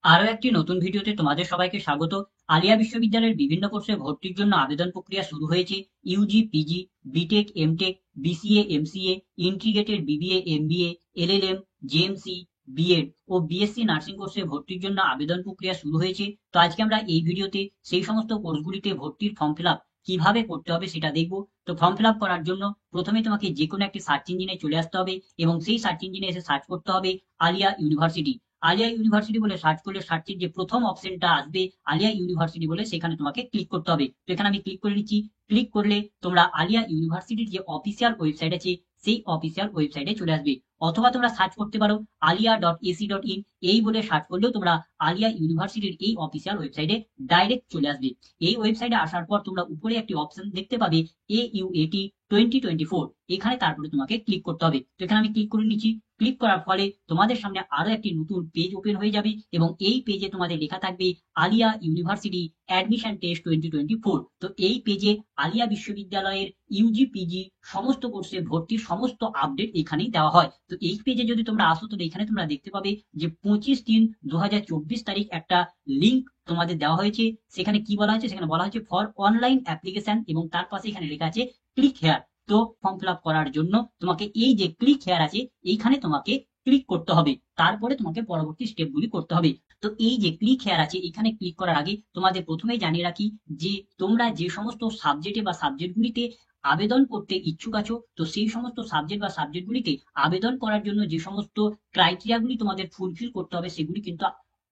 আরো একটি নতুন ভিডিওতে তোমাদের সবাইকে স্বাগত। আলিয়া বিশ্ববিদ্যালয়ের বিভিন্ন কোর্সে ভর্তির জন্য আবেদন প্রক্রিয়া শুরু হয়েছে। UG, PG, BTech, MTech, BCA, MCA, integrated BBA, MBA, LLM, JMC, BEd ও বিএসসি নার্সিং কোর্সে ভর্তির জন্য আবেদন প্রক্রিয়া শুরু হয়েছে। তো আজকে আমরা এই ভিডিওতে সেই সমস্ত কোর্সগুলিতে ভর্তির ফর্ম ফিল আপ কিভাবে করতে হবে সেটা দেখবো। তো ফর্ম ফিল আপ করার জন্য প্রথমে তোমাকে যে কোনো একটি সার্চ ইঞ্জিনে চলে আসতে হবে এবং সেই সার্চ ইঞ্জিনে এসে সার্চ করতে হবে আলিয়া ইউনিভার্সিটি। আলিয়া ইউনিভার্সিটি বলে সার্চ করলে সার্চের যে প্রথম অপশনটা আসবে আলিয়া ইউনিভার্সিটি বলে, সেখানে তোমাকে ক্লিক করতে হবে। তো এখানে আমি ক্লিক করে নিচ্ছি। ক্লিক করলে তোমরা আলিয়া ইউনিভার্সিটির যে অফিসিয়াল ওয়েবসাইট আছে সেই অফিসিয়াল ওয়েবসাইটে চলে আসবে। অথবা তোমরা সার্চ করতে পারো alia.ac.in, এই বলে সার্চ করলেও তোমরা আলিয়া ইউনিভার্সিটির এই অফিসিয়াল ওয়েবসাইটে ডাইরেক্ট চলে আসবে। এই ওয়েবসাইটে আসার পর তোমরা উপরে একটি অপশন দেখতে পাবে AUAT 2024, এখানে তারপরে তোমাকে ক্লিক করতে হবে। তো এখানে আমি ক্লিক করে নিচ্ছি। ক্লিক করার ফলে তোমাদের সামনে আরো একটি নতুন পেজ ওপেন হয়ে যাবে এবং এই পেজে তোমাদের লেখা থাকবে আলিয়া ইউনিভার্সিটি অ্যাডমিশন টেস্ট 2024। তো এই পেজে আলিয়া বিশ্ববিদ্যালয়ের ইউজি, পিজি সমস্ত কোর্সে ভর্তির সমস্ত আপডেট এখানেই দেওয়া হয়। তো এই পেজে যদি তোমরা আসো তো এখানে তোমরা দেখতে পাবে যে 25/3/2024 তারিখ একটা লিঙ্ক তোমাদের দেওয়া হয়েছে। সেখানে কি বলা হয়েছে, সেখানে বলা হয়েছে ফর অনলাইন অ্যাপ্লিকেশন এবং তার পাশে এখানে লেখা আছে ক্লিক হেয়ার। তো ফর্ম ফিল আপ করার জন্য তোমাকে এই যে ক্লিক হেয়ার আছে এইখানে তোমাকে ক্লিক করতে হবে, তারপরে তোমাকে পরবর্তী স্টেপগুলি করতে হবে। তো এই যে ক্লিক হেয়ার আছে এখানে ক্লিক করার আগে তোমাদের প্রথমেই জানিয়ে রাখি যে তোমরা যে সমস্ত সাবজেক্টে বা সাবজেক্টগুলিতে আবেদন করতে ইচ্ছুক আছো, তো সেই সমস্ত সাবজেক্ট বা সাবজেক্টগুলিতে আবেদন করার জন্য যে সমস্ত ক্রাইটেরিয়াগুলি তোমাদের ফুলফিল করতে হবে সেগুলি কিন্তু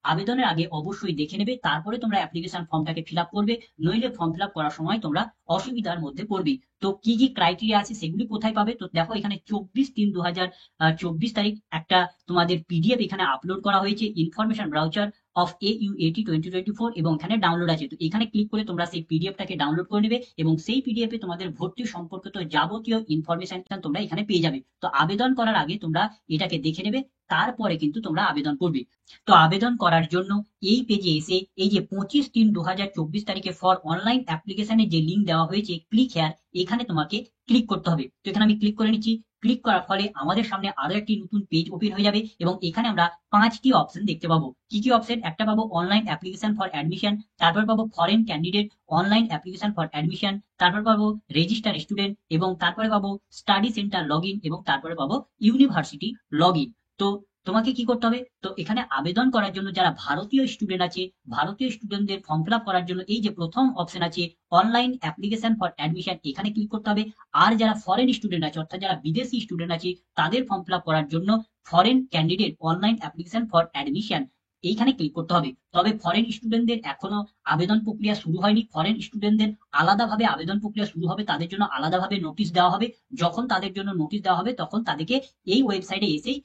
আবেদনের আগে অবশ্যই দেখে নেবে। তারপরে তোমরা অ্যাপ্লিকেশন ফর্মটাকে ফিল আপ করবে, নইলে ফর্ম ফিল আপ করার সময় তোমরা অসুবিধার মধ্যে পড়বে। তো কি কি ক্রাইটেরিয়া আছে সেগুলি কোথায় পাবে, তো দেখো এখানে 24/3/2024 তারিখ একটা তোমাদের পিডিএফ এখানে আপলোড করা হয়েছে, ইনফরমেশন ব্রাউচার অফ AUAT 2024, এবং এখানে ডাউনলোড আছে। তো এখানে ক্লিক করে তোমরা সেই পিডিএফটাকে ডাউনলোড করে নেবে এবং সেই পিডিএফ এ তোমাদের ভর্তি সম্পর্কিত যাবতীয় ইনফরমেশন তোমরা এখানে পেয়ে যাবে। তো আবেদন করার আগে তোমরা এটাকে দেখে নেবে, তারপরে কিন্তু তোমরা আবেদন করবে। তো আবেদন করার জন্য এই পেজে এসে এই যে 25/3/2024 তারিখে ফর অনলাইন অ্যাপ্লিকেশনের যে লিঙ্ক দেওয়া হয়েছে ক্লিক হেয়ার, এখানে তোমাকে ক্লিক করতে হবে। তো এখানে আমি ক্লিক করে নিচ্ছি। ক্লিক করার ফলে আমাদের সামনে আরো একটি নতুন পেজ ওপেন হয়ে যাবে এবং এখানে আমরা 5টি অপশন দেখতে পাবো। কি কি অপশন? একটা পাবো অনলাইন অ্যাপ্লিকেশন ফর অ্যাডমিশন, তারপর পাবো foreign candidate online application for admission, তারপর পাবো রেজিস্টার স্টুডেন্ট, এবং তারপরে পাবো স্টাডি সেন্টার লগ ইন, এবং তারপরে পাবো ইউনিভার্সিটি লগ ইন। তো তোমাকে কি করতে হবে, তো এখানে আবেদন করার জন্য যারা ভারতীয় স্টুডেন্ট আছে, ভারতীয় স্টুডেন্টদের ফর্ম ফিল আপ করার জন্য এই যে প্রথম অপশন আছে অনলাইন অ্যাপ্লিকেশন ফর অ্যাডমিশন, এখানে ক্লিক করতে হবে। আর যারা ফরেন স্টুডেন্ট আছে অর্থাৎ যারা বিদেশি স্টুডেন্ট আছে তাদের ফর্ম ফিল আপ করার জন্য foreign candidate online application for admission এইখানে ক্লিক করতে হবে। তবে ফরেন স্টুডেন্টদের এখনো আবেদন প্রক্রিয়া শুরু হয়নি। ফরেন স্টুডেন্টদের আলাদাভাবে আবেদন প্রক্রিয়া শুরু হবে, তাদের জন্য আলাদাভাবে নোটিশ দেওয়া হবে। যখন তাদের জন্য নোটিশ দেওয়া হবে তখন তাদেরকে এই ওয়েবসাইটে এসেই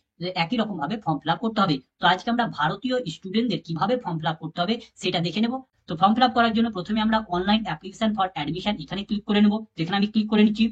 একই রকম ভাবে ফর্ম ফিল আপ করতে হবে। তো আজকে আমরা ভারতীয় স্টুডেন্টদের কিভাবে ফর্ম ফিল আপ করতে হবে সেটা দেখে নেব। তো ফর্ম ফিল আপ করার জন্য প্রথমে আমরা অনলাইন অ্যাপ্লিকেশন ফর অ্যাডমিশন এখানে ক্লিক করে নেব। যেখানে আমি ক্লিক করে নিচ্ছি।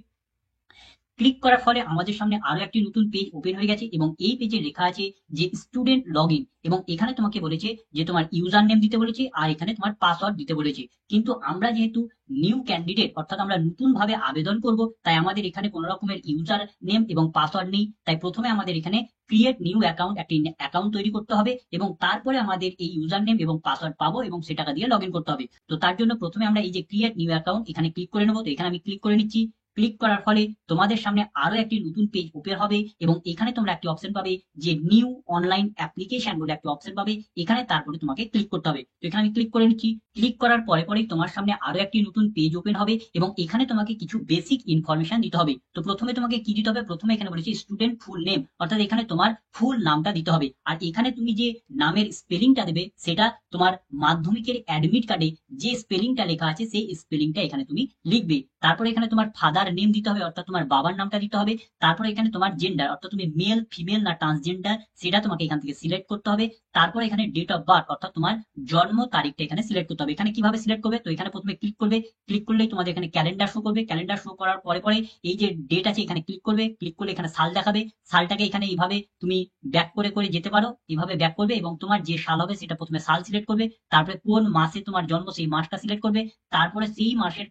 ক্লিক করার ফলে আমাদের সামনে আরো একটি নতুন পেজ ওপেন হয়ে গেছে এবং এই পেজে লেখা আছে যে স্টুডেন্ট লগ ইন, এবং এখানে তোমাকে বলেছে যে তোমার ইউজার নেম দিতে বলেছে আর এখানে তোমার পাসওয়ার্ড দিতে বলেছে। কিন্তু আমরা যেহেতু নিউ ক্যান্ডিডেট অর্থাৎ আমরা নতুন ভাবে আবেদন করব, তাই আমাদের এখানে কোনো রকমের ইউজার নেম এবং পাসওয়ার্ড নেই। তাই প্রথমে আমাদের এখানে ক্রিয়েট নিউ অ্যাকাউন্ট, একটি অ্যাকাউন্ট তৈরি করতে হবে এবং তারপরে আমাদের এই ইউজার নেম এবং পাসওয়ার্ড পাবো এবং সে টাকা দিয়ে লগ ইন করতে হবে। তো তার জন্য প্রথমে আমরা এই যে ক্রিয়েট নিউ অ্যাকাউন্ট এখানে ক্লিক করে নেবো। তো এখানে আমি ক্লিক করে নিচ্ছি। ক্লিক করার ফলে তোমাদের সামনে আরো একটি নতুন পেজ ওপেন হবে এবং এখানে তোমরা একটি অপশন পাবে যে নিউ অনলাইন অ্যাপ্লিকেশন বলে একটি অপশন পাবে, এখানে তারপরে তোমাকে ক্লিক করতে হবে। তো এখানে আমি ক্লিক করে নিচ্ছি। ক্লিক করার পরে পরেই তোমার সামনে আরো একটি নতুন পেজ ওপেন হবে এবং এখানে তোমাকে কিছু বেসিক ইনফরমেশন দিতে হবে। তো প্রথমে তোমাকে কি দিতে হবে, প্রথমে এখানে বলেছি স্টুডেন্ট ফুল নেম, অর্থাৎ এখানে তোমার ফুল নামটা দিতে হবে। আর এখানে তুমি যে নামের স্পেলিংটা দেবে সেটা তোমার মাধ্যমিকের অ্যাডমিট কার্ডে যে স্পেলিংটা লেখা আছে সেই স্পেলিংটা এখানে তুমি লিখবে। তারপরে এখানে তোমার ফাদার নেম দিতে হবে অর্থাৎ তোমার বাবার নামটা দিতে হবে। তারপরে এখানে তোমার জেন্ডার অর্থাৎ তুমি মেল, ফিমেল না ট্রান্সজেন্ডার সেটা তোমাকে এখান থেকে সিলেক্ট করতে হবে। তারপরে এখানে ডেট অফ বার্থ অর্থাৎ তোমার জন্ম তারিখটা এখানে সিলেক্ট করতে হবে। এখানে কিভাবে সিলেক্ট করবে, তো এখানে প্রথমে ক্লিক করবে। ক্লিক করলেই তোমাদের এখানে ক্যালেন্ডার শো করবে। ক্যালেন্ডার শো করার পরে পরে এই যে ডেট আছে এখানে ক্লিক করবে। ক্লিক করলে এখানে সাল দেখাবে। সালটাকে এখানে এইভাবে তুমি ব্যাক করে করে যেতে পারো, এইভাবে ব্যাক করবে এবং তোমার যে সাল হবে সেটা প্রথমে সাল সিলেক্ট করবে। তারপরে কোন মাসে তোমার জন্ম সেই মাসটা সিলেক্ট করবে। তারপরে সেই মাসের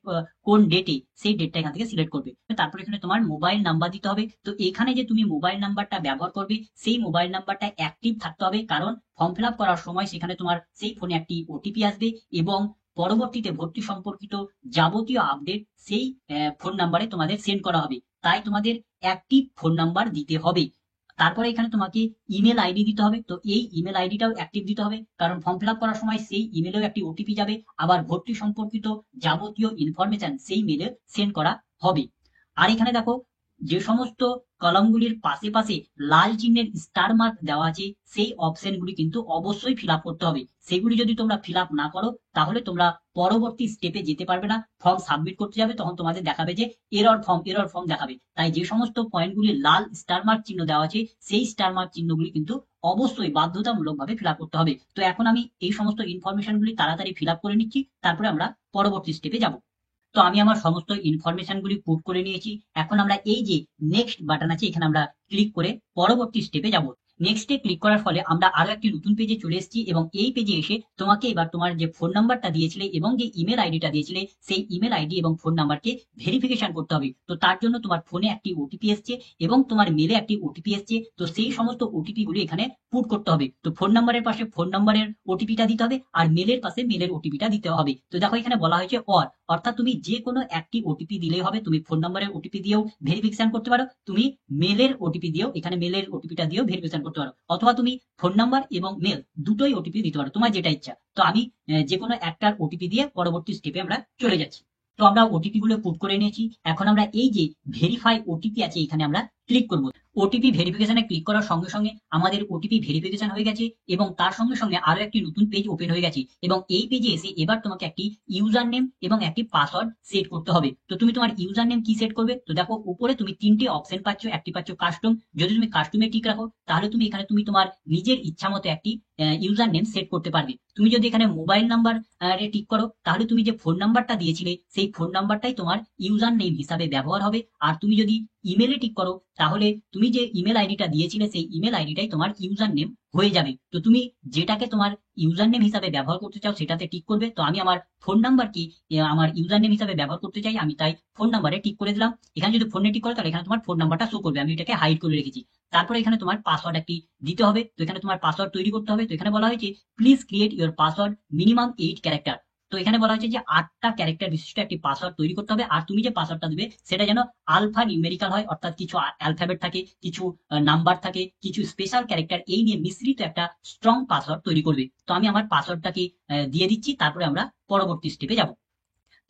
কোন ডেটে, সেই ডেটটা এখান থেকে সিলেক্ট করবে। তারপর এখানে তোমার মোবাইল নাম্বার দিতে হবে। তো এখানে যে তুমি মোবাইল নাম্বারটা ব্যবহার করবে সেই মোবাইল নাম্বারটা অ্যাক্টিভ থাকতে হবে, কারণ ফর্ম ফিল আপ করার সময় সেখানে তোমার সেই ফোনে একটি ওটিপি আসবে এবং পরবর্তীতে ভর্তি সম্পর্কিত যাবতীয় আপডেট সেই ফোন নাম্বারে তোমাদের সেন্ড করা হবে। তাই তোমাদের অ্যাক্টিভ ফোন নাম্বার দিতে হবে। তারপরে এখানে তোমাকে ইমেল আইডি দিতে হবে। তো এই ইমেল আইডিটাও অ্যাক্টিভ দিতে হবে, কারণ ফর্ম ফিল আপ করার সময় সেই ইমেলেও একটি ওটিপি যাবে, আবার ভর্তি সম্পর্কিত যাবতীয় ইনফরমেশন সেই মেলে সেন্ড করা হবে। আর এখানে দেখো, যে সমস্ত কলামগুলির পাশে পাশে লাল চিহ্নের স্টার মার্ক দেওয়া আছে সেই অপশনগুলি কিন্তু অবশ্যই ফিল আপ করতে হবে। সেগুলি যদি তোমরা ফিল আপ না করো তাহলে তোমরা পরবর্তী স্টেপে যেতে পারবে না। ফর্ম সাবমিট করতে যাবে তখন তোমাদের দেখাবে যে এরর ফর্ম দেখাবে। তাই যে সমস্ত পয়েন্টগুলি লাল স্টার মার্ক চিহ্ন দেওয়া আছে সেই স্টার মার্ক চিহ্নগুলি কিন্তু অবশ্যই বাধ্যতামূলকভাবে ফিল আপ করতে হবে। তো এখন আমি এই সমস্ত ইনফরমেশনগুলি তাড়াতাড়ি ফিল আপ করে নিচ্ছি, তারপরে আমরা পরবর্তী স্টেপে যাব। তো আমি আমার সমস্ত ইনফরমেশনগুলি পুট করে নিয়েছি। এখন আমরা এই যে নেক্সট বাটন আছে এখানে আমরা ক্লিক করে পরবর্তী স্টেপে যাব। নেক্সটে ক্লিক করার ফলে আমরা আরো একটি নতুন পেজে চলে এসেছি এবং এই পেজে এসে তোমাকে এবার তোমার যে ফোন নাম্বারটা দিয়েছিলে এবং যে ইমেল আইডিটা দিয়েছিলে সেই ইমেল আইডি এবং ফোন নাম্বারকে ভেরিফিকেশন করতে হবে। তো তার জন্য তোমার ফোনে একটি ওটিপি এসছে এবং তোমার মেলে একটি ওটিপি এসছে। তো সেই সমস্ত ওটিপি গুলি এখানে পুট করতে হবে। তো ফোন নাম্বারের পাশে ফোন নাম্বারের ওটিপিটা দিতে হবে আর মেলের পাশে মেলের ওটিপিটা দিতে হবে। তো দেখো এখানে বলা হয়েছে অর্থাৎ তুমি যে কোনো একটি ওটিপি দিলেই হবে। তুমি ফোন নাম্বারের ওটিপি দিয়েও ভেরিফিকেশন করতে পারো, তুমি মেলের ওটিপি দিয়েও, এখানে মেলের ওটিপিটা দিয়েও ভেরিফিকেশন করতে পারো, অথবা তুমি ফোন নাম্বার এবং মেল দুটোই ওটিপি দিতে পারো, তোমার যেটা ইচ্ছা। তো আমি যে কোনো একটার ওটিপি দিয়ে পরবর্তী স্টেপে আমরা চলে যাচ্ছি। তো আমরা ওটিপি গুলো পুট করে নিয়েছি। এখন আমরা এই যে ভেরিফাই ওটিপি আছে এখানে আমরা ক্লিক করব। ওটিপি ভেরিফিকেশনে ক্লিক করার সঙ্গে সঙ্গে আমাদের ওটিপি ভেরিফিকেশন হয়ে গেছে এবং তার সঙ্গে সঙ্গে আরো একটি নতুন পেজ ওপেন হয়ে গেছে এবং এই পেজে এসে এবার তোমাকে একটি ইউজার নেম এবং একটি পাসওয়ার্ড সেট করতে হবে। তো তুমি তোমার ইউজার নেম কি সেট করবে? তো দেখো উপরে তুমি তিনটি অপশন পাচ্ছ। একটি পাচ্ছ কাস্টম, যদি তুমি কাস্টমে ঠিক রাখো তাহলে তুমি এখানে তুমি তোমার নিজের ইচ্ছা মতো একটি ইউজার নেম সেট করতে পারবে। তুমি যদি এখানে মোবাইল নাম্বার টিক করো তাহলে তুমি যে ফোন নাম্বারটা দিয়েছিলে সেই ফোন নাম্বারটাই তোমার ইউজার নেম হিসাবে ব্যবহার হবে। আর তুমি যদি ইমেলে টিক করো তাহলে তুমি যে ইমেল আইডিটা দিয়েছিলে সেই ইমেল আইডিটাই তোমার ইউজার নেম হয়ে যাবে। তো তুমি যেটাকে তোমার ইউজার নেম হিসাবে ব্যবহার করতে চাও সেটাতে টিক করবে। তো আমি আমার ফোন নাম্বার কি আমার ইউজার নেম হিসাবে ব্যবহার করতে চাই, আমি তাই ফোন নাম্বারে টিক করে দিলাম। এখানে যদি ফোনে টিক করো তাহলে এখানে তোমার ফোন নাম্বারটা শো করবে, আমি এটাকে হাইড করে রেখেছি। তারপরে এখানে তোমার পাসওয়ার্ড একটি দিতে হবে। তো এখানে তোমার পাসওয়ার্ড তৈরি করতে হবে। তো এখানে বলা হয়েছে please create your password minimum 8 character. তো এখানে বলা হয়েছে যে 8টা ক্যারেক্টার বিশিষ্ট একটি পাসওয়ার্ড তৈরি করতে হবে। আর তুমি যে পাসওয়ার্ডটা দিবে সেটা যেন আলফা নিউমেরিক্যাল হয়, অর্থাৎ কিছু অ্যালফাবেট থাকে, কিছু নাম্বার থাকে, কিছু স্পেশাল ক্যারেক্টার, এই নিয়ে মিশ্রিত একটা স্ট্রং পাসওয়ার্ড তৈরি করবে। তো আমি আমার পাসওয়ার্ডটাকে দিয়ে দিচ্ছি, তারপরে আমরা পরবর্তী স্টেপে যাব।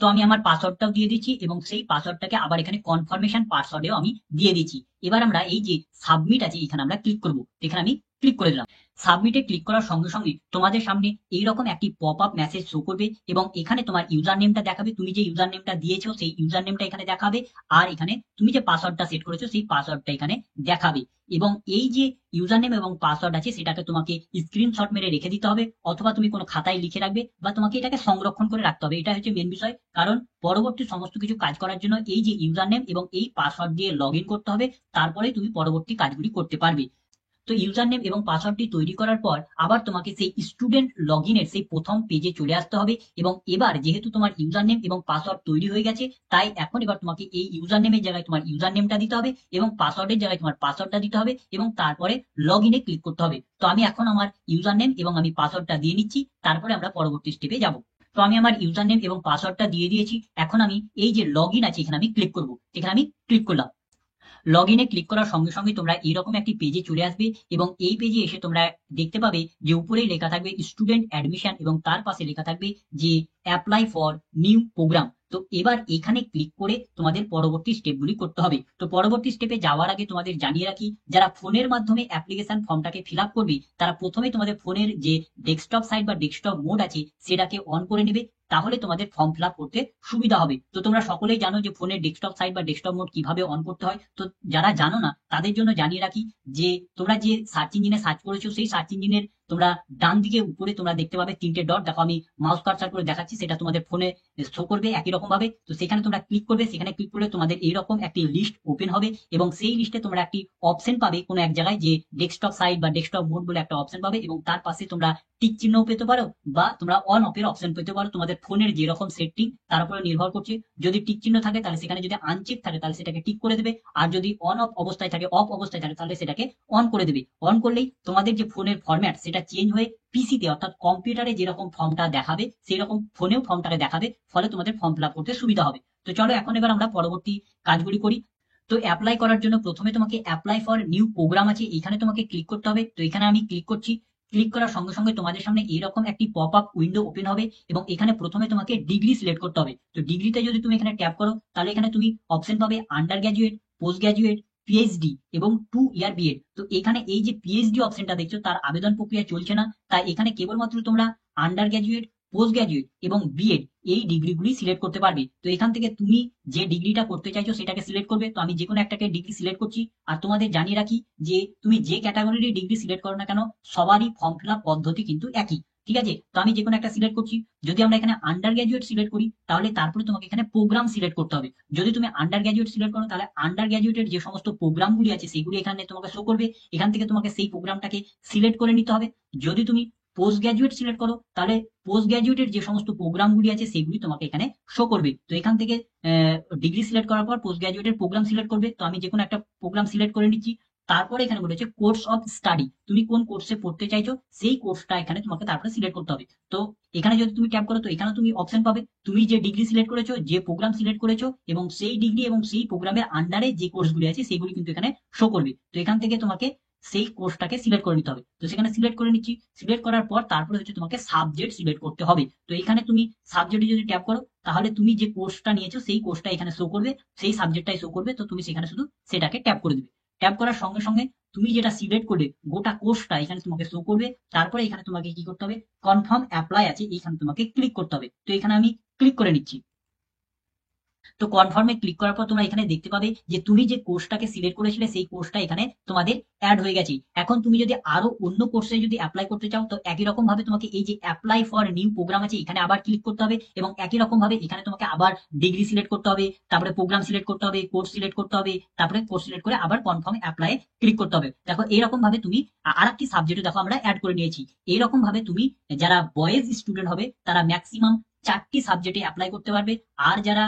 তো আমি আমার পাসওয়ার্ডটাও দিয়ে দিচ্ছি এবং সেই পাসওয়ার্ডটাকে আবার এখানে কনফার্মেশন পাসওয়ার্ডেও আমি দিয়ে দিচ্ছি। এবার আমরা এই যে সাবমিট আছে এখানে আমরা ক্লিক করব। এখানে আমি ক্লিক করে দিলাম। সাবমিটে ক্লিক করার সঙ্গে সঙ্গে তোমাদের সামনে এইরকম একটি পপ আপ মেসেজ শো করবে এবং এখানে তোমার ইউজার নেমটা দেখাবে। তুমি যে ইউজার নেমটা দিয়েছো সেই ইউজার নেমটা এখানে দেখাবে আর এখানে তুমি যে পাসওয়ার্ডটা সেট করেছো সেই পাসওয়ার্ডটা এখানে দেখাবে। এবং এই যে ইউজার নেম এবং পাসওয়ার্ড আছে সেটাকে তোমাকে স্ক্রিনশট মেরে রেখে দিতে হবে, অথবা তুমি কোনো খাতায় লিখে রাখবে বা তোমাকে এটাকে সংরক্ষণ করে রাখতে হবে। এটা হচ্ছে মেন বিষয়, কারণ পরবর্তী সমস্ত কিছু কাজ করার জন্য এই যে ইউজার নেম এবং এই পাসওয়ার্ড দিয়ে লগ ইন করতে হবে, তারপরে তুমি পরবর্তী কাজগুলি করতে পারবে। তো ইউজার নেম এবং পাসওয়ার্ডটি তৈরি করার পর আবার তোমাকে সেই স্টুডেন্ট লগ ইনের সেই প্রথম পেজে চলে আসতে হবে এবং এবার যেহেতু তোমার ইউজার নেম এবং পাসওয়ার্ড তৈরি হয়ে গেছে তাই এখন এবার তোমাকে এই ইউজার নেমের জায়গায় তোমার ইউজার নেমটা দিতে হবে এবং পাসওয়ার্ডের জায়গায় তোমার পাসওয়ার্ডটা দিতে হবে এবং তারপরে লগ ইনে ক্লিক করতে হবে। তো আমি এখন আমার ইউজার নেম এবং আমি পাসওয়ার্ডটা দিয়ে নিচ্ছি, তারপরে আমরা পরবর্তী স্টেপে যাব। তো আমি আমার ইউজার নেম এবং পাসওয়ার্ডটা দিয়ে দিয়েছি। এখন আমি এই যে লগ ইন আছে এখানে আমি ক্লিক করবো। এখানে আমি ক্লিক করলাম। লগ ইনে ক্লিক করার সঙ্গে সঙ্গে তোমরা এইরকম একটি পেজে চলে আসবে এবং এই পেজে এসে তোমরা দেখতে পাবে যে উপরেই লেখা থাকবে স্টুডেন্ট অ্যাডমিশন এবং তার পাশে লেখা থাকবে যে অ্যাপ্লাই ফর নিউ প্রোগ্রাম। তো এবার এখানে ক্লিক করে তোমাদের পরবর্তী স্টেপগুলি করতে হবে। তো পরবর্তী স্টেপে যাওয়ার আগে তোমাদের জানিয়ে রাখি, যারা ফোনের মাধ্যমে অ্যাপ্লিকেশন ফর্মটাকে ফিল আপ করবে তারা প্রথমে তোমাদের ফোনের যে ডেস্কটপ সাইট বা ডেস্কটপ মোড আছে সেটাকে অন করে নেবে, তাহলে তোমাদের ফর্ম ফিল আপ করতে সুবিধা হবে। তো তোমরা সকলেই জানো যে ফোনের ডেস্কটপ সাইট বা ডেস্কটপ মোড কিভাবে অন করতে হয়। তো যারা জানো না তাদের জন্য জানিয়ে রাখি যে তোমরা যে সার্চ ইঞ্জিনে সার্চ করেছো সেই সার্চ ইঞ্জিনের তোমরা ডান দিকে উপরে তোমরা দেখতে পাবে 3টে ডট, দেখো আমি মাউস কার্সার করে দেখাচ্ছি, সেটা তোমাদের ফোনে শো করবে একই রকম ভাবে। তো সেখানে তোমরা ক্লিক করবে, সেখানে ক্লিক করলে তোমাদের এইরকম একটি লিস্ট ওপেন হবে এবং সেই লিস্টে তোমরা একটি অপশন পাবে কোনো এক জায়গায়, যে ডেস্কটপ সাইট বা ডেস্কটপ মোড বলে একটা অপশন পাবে, এবং তার পাশে তোমরা টিক চিহ্নও পেতে পারো বা তোমরা অন অফের অপশন পেতে পারো, তোমাদের ফোনের যেরকম সেটিং তার উপরে নির্ভর করছে। যদি টিক চিহ্ন থাকে তাহলে সেখানে, যদি আনচেক থাকে তাহলে সেটাকে টিক করে দেবে, আর যদি অন অফ অবস্থায় থাকে, অফ অবস্থায় থাকে, তাহলে সেটাকে অন করে দেবে। অন করলেই তোমাদের যে ফোনের ফরম্যাট সেটা চেঞ্জ হয়ে পিসিতে অর্থাৎ কম্পিউটারে যেরকম ফর্মটা দেখাবে সেই রকম ফোনেও ফর্মটাকে দেখাবে, ফলে তোমাদের ফর্ম ফিল আপ করতে সুবিধা হবে। তো চলো এখন এবার আমরা পরবর্তী কাজগুলি করি। তো অ্যাপ্লাই করার জন্য প্রথমে তোমাকে অ্যাপ্লাই ফর নিউ প্রোগ্রাম আছে, এখানে তোমাকে ক্লিক করতে হবে। তো এখানে আমি ক্লিক করছি। ক্লিক করার সঙ্গে সঙ্গে তোমাদের সামনে এরকম একটি পপ আপ উইন্ডো ওপেন হবে এবং এখানে প্রথমে তোমাকে ডিগ্রি সিলেক্ট করতে হবে। তো ডিগ্রিতে যদি তুমি এখানে ট্যাপ করো তাহলে এখানে তুমি অপশন পাবে under graduate, post graduate, PhD এবং 2 ইয়ার বিএড। তো এখানে এই যে পিএইচডি অপশনটা দেখছো তার আবেদন প্রক্রিয়া চলছে না, তাই এখানে কেবলমাত্র তোমরা আন্ডার গ্র্যাজুয়েট, পোস্ট গ্র্যাজুয়েট এবং বিএড এই ডিগ্রিগুলি সিলেক্ট করতে পারবে। তো এখান থেকে তুমি যে ডিগ্রিটা করতে চাইছো সেটাকে সিলেক্ট করবে। তো আমি যে কোনো একটাকে ডিগ্রি সিলেক্ট করছি। আর তোমাদের জানিয়ে রাখি যে তুমি যে ক্যাটাগরির ডিগ্রি সিলেক্ট করো না কেন, সবারই ফর্ম ফিল আপ পদ্ধতি কিন্তু একই, ঠিক আছে? তো আমি যে কোনো একটা সিলেক্ট করছি। যদি আমরা এখানে আন্ডার গ্র্যাজুয়েট সিলেক্ট করি তাহলে তারপরে তোমাকে এখানে প্রোগ্রাম সিলেক্ট করতে হবে। যদি তুমি আন্ডার গ্র্যাজুয়েট সিলেক্ট করো তাহলে আন্ডার গ্র্যাজুয়েটের যে সমস্ত প্রোগ্রামগুলি আছে সেগুলি এখানে তোমাকে শো করবে, এখান থেকে তোমাকে সেই প্রোগ্রামটাকে সিলেক্ট করে নিতে হবে। যদি তুমি পোস্ট গ্র্যাজুয়েট সিলেক্ট করো তাহলে পোস্ট গ্র্যাজুয়েটের যে সমস্ত প্রোগ্রামগুলি আছে সেগুলি তোমাকে এখানে শো করবে। তো এখান থেকে ডিগ্রি সিলেক্ট করার পর পোস্ট গ্র্যাজুয়েটের প্রোগ্রাম সিলেক্ট করবে। তো আমি যে কোনো একটা প্রোগ্রাম সিলেক্ট করে নিচ্ছি। তারপরে এখানে বলেছে কোর্স অফ স্টাডি, তুমি কোন কোর্সে পড়তে চাইছো সেই কোর্সটা এখানে তোমাকে তারপরে সিলেক্ট করতে হবে। তো এখানে যদি তুমি ট্যাপ করো তো এখানে তুমি অপশন পাবে তুমি যে ডিগ্রি সিলেক্ট করেছো, যে প্রোগ্রাম সিলেক্ট করেছো এবং সেই ডিগ্রি এবং সেই প্রোগ্রামের আন্ডারে যে কোর্সগুলি আছে সেগুলি কিন্তু এখানে শো করবে। তো এখান থেকে তোমাকে সেই কোর্সটাকে সিলেক্ট করে নিতে হবে। তো সেখানে সিলেক্ট করে নিচ্ছি। সিলেক্ট করার পর তারপরে হচ্ছে তোমাকে সাবজেক্ট সিলেক্ট করতে হবে। তো এখানে তুমি সাবজেক্টে যদি ট্যাপ করো তাহলে তুমি যে কোর্সটা নিয়েছো সেই কোর্সটা এখানে শো করবে, সেই সাবজেক্টটাই শো করবে। তো তুমি সেখানে শুধু সেটাকে ট্যাপ করে দেবে। ট্যাপ করার সঙ্গে সঙ্গে তুমি যেটা সিলেক্ট করবে গোটা কোর্সটা এখানে তোমাকে শো করবে। তারপরে এখানে তোমাকে কি করতে হবে, কনফার্ম অ্যাপ্লাই আছে এখানে তোমাকে ক্লিক করতে হবে। তো এখানে আমি ক্লিক করে নিচ্ছি। তো কনফার্মে ক্লিক করার পর তোমরা এখানে দেখতে পাবে যে তুমি যে কোর্সটাকে সিলেক্ট করেছিলে সেই কোর্সটা এখানে তোমাদের অ্যাড হয়ে গেছে। এখন তুমি যদি আরো অন্য কোর্সে যদি অ্যাপ্লাই করতে চাও তো একই রকম ভাবে তোমাকে এই যে অ্যাপ্লাই ফর নিউ প্রোগ্রাম আছে এখানে আবার ক্লিক করতে হবে এবং একই রকম ভাবে এখানে তোমাকে আবার ডিগ্রি সিলেক্ট করতে হবে, তারপরে প্রোগ্রাম সিলেক্ট করতে হবে, কোর্স সিলেক্ট করতে হবে, তারপরে কোর্স সিলেক্ট করে আবার কনফার্ম অ্যাপ্লাই ক্লিক করতে হবে। দেখো এইরকম ভাবে তুমি আরেকটি সাবজেক্টে দেখো আমরা অ্যাড করে নিয়েছি। এইরকম ভাবে তুমি যারা বয়েজ স্টুডেন্ট হবে তারা ম্যাক্সিমাম 4টি সাবজেক্টে অ্যাপ্লাই করতে পারবে, আর যারা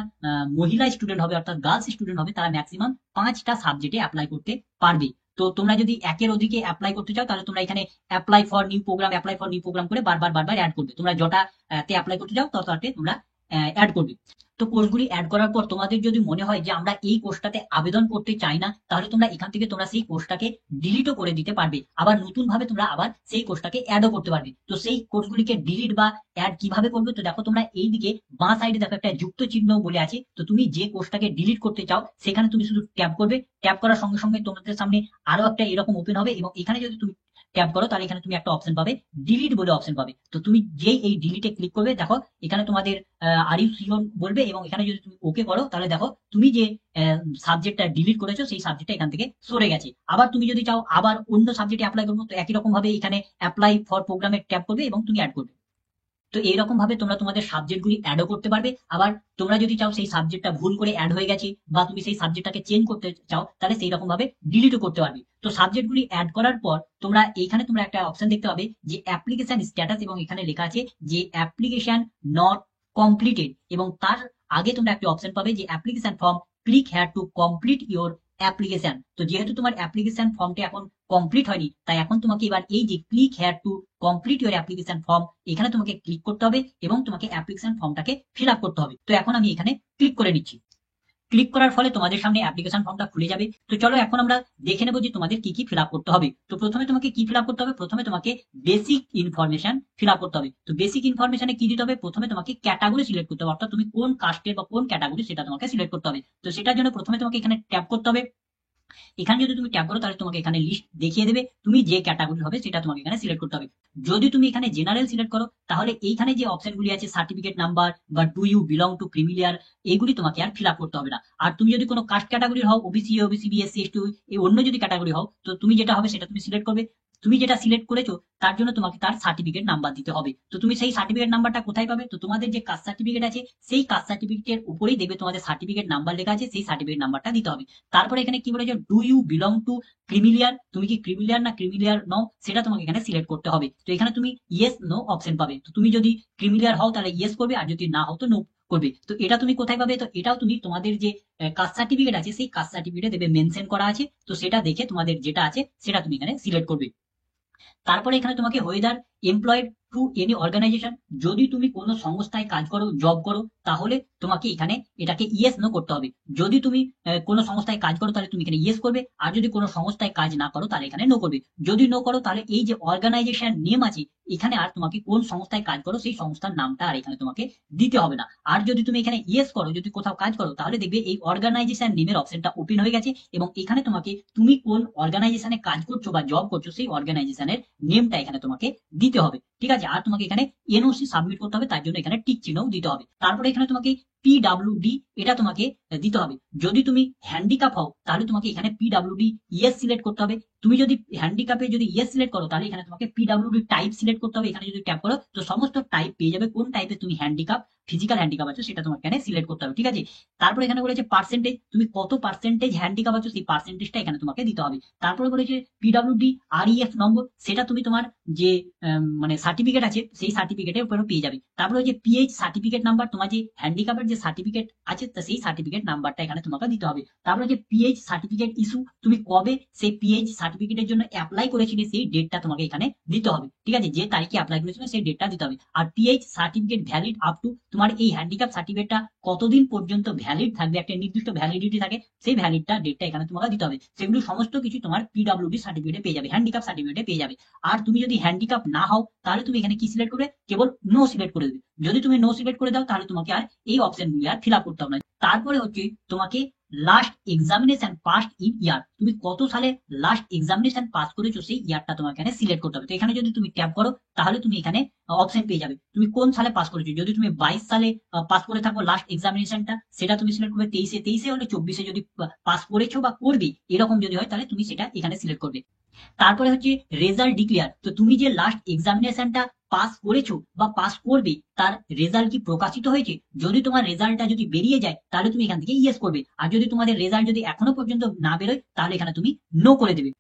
মহিলা স্টুডেন্ট হবে অর্থাৎ গার্লস স্টুডেন্ট হবে তারা ম্যাক্সিমাম 5টা সাবজেক্টে অ্যাপ্লাই করতে পারবে। তো তোমরা যদি একের অধিকে অ্যাপ্লাই করতে চাও তাহলে তোমরা এখানে apply for new programme, apply for new programme করে বারবার বারবার অ্যাড করবে। তোমরা যটা তে অ্যাপ্লাই করতে চাও ততটাতে তোমরা অ্যাড করবে। তো কোর্সগুলি অ্যাড করার পর তোমাদের যদি মনে হয় যে আমরা এই কোর্সটাতে আবেদন করতে চাই না তাহলে তোমরা এখান থেকে তোমরা সেই কোর্সটাকে ডিলিটও করে দিতে পারবে, আবার নতুন ভাবে তোমরা আবার সেই কোর্সটাকে অ্যাডও করতে পারবে। তো সেই কোর্সগুলিকে ডিলিট বা অ্যাড কিভাবে করবে, তো দেখো তোমরা এইদিকে বাঁ সাইডে দেখো একটা যুক্ত চিহ্ন বলে আছে। তো তুমি যে কোর্সটাকে ডিলিট করতে চাও সেখানে তুমি শুধু ট্যাপ করবে। ট্যাপ করার সঙ্গে সঙ্গে তোমাদের সামনে আরো একটা এরকম ওপেন হবে এবং এখানে যদি তুমি ট্যাপ করো তাহলে এখানে তুমি একটা অপশন পাবে ডিলিট বলে অপশন পাবে। তো তুমি যেই এই ডিলিটে ক্লিক করবে দেখো এখানে তোমাদের আর ইউ সিওর বলবে এবং এখানে যদি তুমি ওকে করো তাহলে দেখো তুমি যে সাবজেক্টটা ডিলিট করেছো সেই সাবজেক্টটা এখান থেকে সরে গেছে। আবার তুমি যদি চাও আবার অন্য সাবজেক্টে অ্যাপ্লাই করবো তো একই রকম ভাবে এখানে অ্যাপ্লাই ফর প্রোগ্রামে ট্যাপ করবে এবং তুমি অ্যাড করবে। তো এইরকম ভাবে তোমরা তোমাদের সাবজেক্টগুলি অ্যাডও করতে পারবে। আবার তোমরা যদি চাও সেই সাবজেক্টটা ভুল করে অ্যাড হয়ে গেছে বা তুমি সেই সাবজেক্টটাকে চেঞ্জ করতে চাও তাহলে সেই রকম ভাবে ডিলিটও করতে পারবে। তো সাবজেক্টগুলি অ্যাড করার পর তোমরা এইখানে তোমরা একটা অপশন দেখতে পাবে যে অ্যাপ্লিকেশন স্ট্যাটাস এবং এখানে লেখা আছে যে অ্যাপ্লিকেশন নট কমপ্লিটেড এবং তার আগে তোমরা একটা অপশন পাবে যে application form, click here to complete your application. তো যেহেতু তোমার অ্যাপ্লিকেশন ফর্মটা এখন কমপ্লিট হয়নি তাই এখন তোমাকে এবার এই যে click here to complete your application form এখানে তোমাকে ক্লিক করতে হবে এবং তোমাকে অ্যাপ্লিকেশন ফর্মটাকে ফিল আপ করতে হবে। তো এখন আমি এখানে ক্লিক করে নিচ্ছি। ক্লিক করার ফলে তোমাদের সামনে অ্যাপ্লিকেশন ফর্মটা খুলে যাবে। তো চলো এখন আমরা দেখে নেবো যে তোমাদের কি কি ফিল আপ করতে হবে। তো প্রথমে তোমাকে কি ফিল আপ করতে হবে, প্রথমে তোমাকে বেসিক ইনফরমেশন ফিল আপ করতে হবে। তো বেসিক ইনফরমেশনে কি দিতে হবে, প্রথমে তোমাকে ক্যাটাগরি সিলেক্ট করতে হবে, অর্থাৎ তুমি কোন কাস্টের বা কোন ক্যাটাগরি সেটা তোমাকে সিলেক্ট করতে হবে। তো সেটার জন্য প্রথমে তোমাকে এখানে ট্যাপ করতে হবে। এখানে যদি তুমি ট্যাপ করো তাহলে তোমাকে এখানে লিস্ট দেখিয়ে দেবে, তুমি যে ক্যাটাগরি হবে সেটা তোমাকে এখানে সিলেক্ট করতে হবে। যদি তুমি এখানে জেনারেল সিলেক্ট করো তাহলে এইখানে যে অপশনগুলি আছে সার্টিফিকেট নাম্বার বা do you belong to creamy layer এইগুলি তোমাকে আর ফিল আপ করতে হবে না। আর তুমি যদি কোনো কাস্ট ক্যাটাগরি হও OBC, OBC B, SC, ST, এই অন্য যদি ক্যাটাগরি হও তো তুমি যেটা হবে সেটা তুমি সিলেক্ট করবে। তুমি যেটা সিলেক্ট করেছো তার জন্য তোমাকে তার সার্টিফিকেট নাম্বার দিতে হবে। তো তুমি সেই সার্টিফিকেট নাম্বারটা কোথায় পাবে? তো তোমাদের যে কাস্ট সার্টিফিকেট আছে সেই কাস্ট সার্টিফিকেটের উপরেই দেখবে তোমাদের সার্টিফিকেট নাম্বার লেখা আছে, সেই সার্টিফিকেট নাম্বারটা দিতে হবে। তারপরে এখানে কি বলেছে, do you belong to creamy layer, তুমি কি ক্রিমিলিয়ার না ক্রিমিলিয়ার নও সেটা তোমাকে এখানে সিলেক্ট করতে হবে। তো এখানে তুমি ইয়েস নো অপশন পাবে। তো তুমি যদি ক্রিমিলিয়ার হও তাহলে ইয়েস করবে, আর যদি না হও তো নো করবে। তো এটা তুমি কোথায় পাবে? তো এটাও তুমি তোমাদের যে কাস্ট সার্টিফিকেট আছে সেই কাস্ট সার্টিফিকেটে দেবে মেনশন করা আছে। তো সেটা দেখে তোমাদের যেটা আছে সেটা তুমি এখানে সিলেক্ট করবে। তারপরে এখানে তোমাকে whether employed to any organization, যদি তুমি কোনো সংস্থায় কাজ করো, জব করো, তাহলে তোমাকে এখানে এটাকে ইয়েস নো করতে হবে। যদি তুমি কোনো সংস্থায় কাজ করো তাহলে তুমি এখানে ইয়েস করবে, আর যদি কোনো সংস্থায় কাজ না করো তাহলে এখানে নো করবে। যদি নো করো তাহলে এই যে অর্গানাইজেশন নেম আছে এখানে আর তোমাকে কোন সংস্থায় কাজ করো সেই সংস্থার নামটা আর এখানে তোমাকে দিতে হবে না। আর যদি তুমি এখানে ইয়েস করো, যদি কোথাও কাজ করো, তাহলে দেখবে এই অর্গানাইজেশন নেমের অপশনটা ওপেন হয়ে গেছে, এবং এখানে তোমাকে তুমি কোন অর্গানাইজেশনে কাজ করছো বা জব করছো সেই অর্গানাইজেশনের নেমটা এখানে তোমাকে দিতে হবে। ঠিক আছে, আর তোমাকে এখানে এনওসি সাবমিট করতে হবে, তার জন্য এখানে টিক চিহ্নও দিতে হবে। তারপরে এখানে তোমাকে পিডাব্লিউডি এটা তোমাকে দিতে হবে। যদি তুমি হ্যান্ডিক্যাপ হও তাহলে তোমাকে এখানে পিডাব্লিউডি ইয়েস সিলেক্ট করতে হবে। তুমি যদি হ্যান্ডিক্যাপে যদি ইয়েস সিলেক্ট করো তাহলে এখানে তোমাকে পিডাব্লিউডি টাইপ সিলেক্ট করতে হবে। এখানে যদি ট্যাপ করো তো সমস্ত টাইপ পেয়ে যাবে, কোন টাইপে তুমি হ্যান্ডিক্যাপ ফিজিক্যাল হ্যান্ডিক্যাপ আছে সেটা তোমাকে এখানে সিলেক্ট করতে হবে। ঠিক আছে, তারপরে এখানে বলেছে পার্সেন্টেজ, তুমি কত পার্সেন্টেজ হ্যান্ডিক্যাপ আছো সেই পার্সেন্টেজটা এখানে তোমাকে দিতে হবে। তারপরে বলেছে পিডাব্লিউডি আরইএফ নম্বর, সেটা তুমি তোমার যে মানে সার্টিফিকেট আছে সেই সার্টিফিকেটের উপরে পেয়ে যাবে। তারপরে যে পিএইচ সার্টিফিকেট নাম্বার, তোমার যে হ্যান্ডিক্যাপের যে সার্টিফিকেট আছে সেই সার্টিফিকেট নাম্বারটা এখানে তোমাকে দিতে হবে। তারপরে যে পিএইচ সার্টিফিকেট ইস্যু, তুমি কবে সেই পিএইচ সার্টিফিকেটের জন্য অ্যাপ্লাই করেছিলে সেই ডেটটা তোমাকে এখানে দিতে হবে। ঠিক আছে, যে তারিখে অ্যাপ্লাই করেছিলে সেই ডেটটা দিতে হবে। আর PH certificate valid up to, তোমার এই হ্যান্ডিক্যাপ সার্টিফিকেটটা কতদিন পর্যন্ত ভ্যালিড থাকবে, একটা নির্দিষ্ট ভ্যালিডিটি থাকে, সেই ভ্যালিডটা ডেটটা এখানে তোমাকে দিতে হবে। সেগুলো সমস্ত কিছু তোমার পিডাব্লিউডি সার্টিফিকেটে পেয়ে যাবে, হ্যান্ডিক্যাপ সার্টিফিকেটে পেয়ে যাবে। আর তুমি যদি হ্যান্ডিক্যাপ না হও তাহলে তুমি এখানে কি সিলেক্ট করবে, কেবল নো সিলেক্ট করে দেবে। যদি তুমি নো সিলেক্ট করে দাও তাহলে তোমাকে আর এই অপশনগুলি আর ফিল আপ করতে হবে না। তারপরে হচ্ছে তোমাকে লাস্ট এক্সামিনেশন পাস ইন ইয়ার, তুমি কত সালে লাস্ট এক্সামিনেশন পাস করেছো সেই ইয়ারটা তোমাকে এখানে সিলেক্ট করতে হবে। তো এখানে যদি তুমি ট্যাপ করো তাহলে তুমি এখানে অপশন পেয়ে যাবে তুমি কোন সালে পাস করেছো। যদি তুমি 22 সালে পাস করে থাকো লাস্ট এক্সামিনেশনটা, সেটা তুমি সিলেক্ট করবে। 23-এ হলে 24-এ যদি পাস করেছো বা করবে এরকম যদি হয় তাহলে তুমি সেটা এখানে সিলেক্ট করবে। তারপরে হচ্ছে রেজাল্ট ডিক্লেয়ার, তো তুমি যে লাস্ট এক্সামিনেশনটা পাস করেছো বা পাস করবে তার রেজাল্ট কি প্রকাশিত হয়েছে? যদি তোমার রেজাল্টটা যদি বেরিয়ে যায় তাহলে তুমি এখান থেকে ইয়েস করবে, আর যদি তোমাদের রেজাল্ট যদি এখনো পর্যন্ত না বেরোয় তাহলে এখানে তুমি নো করে দেবে।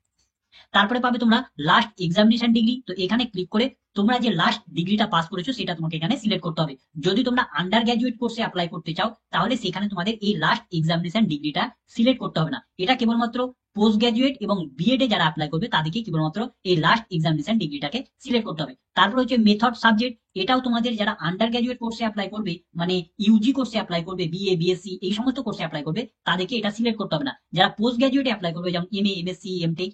তারপরে পাবে তোমরা লাস্ট এক্সামিনেশন ডিগ্রি, তো এখানে ক্লিক করে তোমরা যে লাস্ট ডিগ্রিটা পাস করেছো সেটা তোমাকে এখানে সিলেক্ট করতে হবে। যদি তোমরা আন্ডার গ্রাজুয়েট কোর্সে অ্যাপ্লাই করতে চাও তাহলে সেখানে তোমাদের এই লাস্ট এক্সামিনেশন ডিগ্রিটা সিলেক্ট করতে হবে না, এটা কেবলমাত্র পোস্ট গ্রাজুয়েট এবং বিএড এ যারা অ্যাপ্লাই করবে তাদেরকে কেবলমাত্র এই লাস্ট এক্সামিনেশন ডিগ্রিটাকে সিলেক্ট করতে হবে। তারপর হচ্ছে মেথড সাবজেক্ট, এটাও তোমাদের যারা আন্ডার গ্রাজুয়েট কোর্সে অ্যাপ্লাই করবে, মানে ইউজি কোর্সে অ্যাপ্লাই করবে, বিএ বিএসসি এই সমস্ত কোর্সে অ্যাপ্লাই করবে তাদেরকে এটা সিলেক্ট করতে হবে না। যারা পোস্ট গ্রাজুয়েটে অ্যাপ্লাই করবে যেমন এমএ এমএসসি এমটেক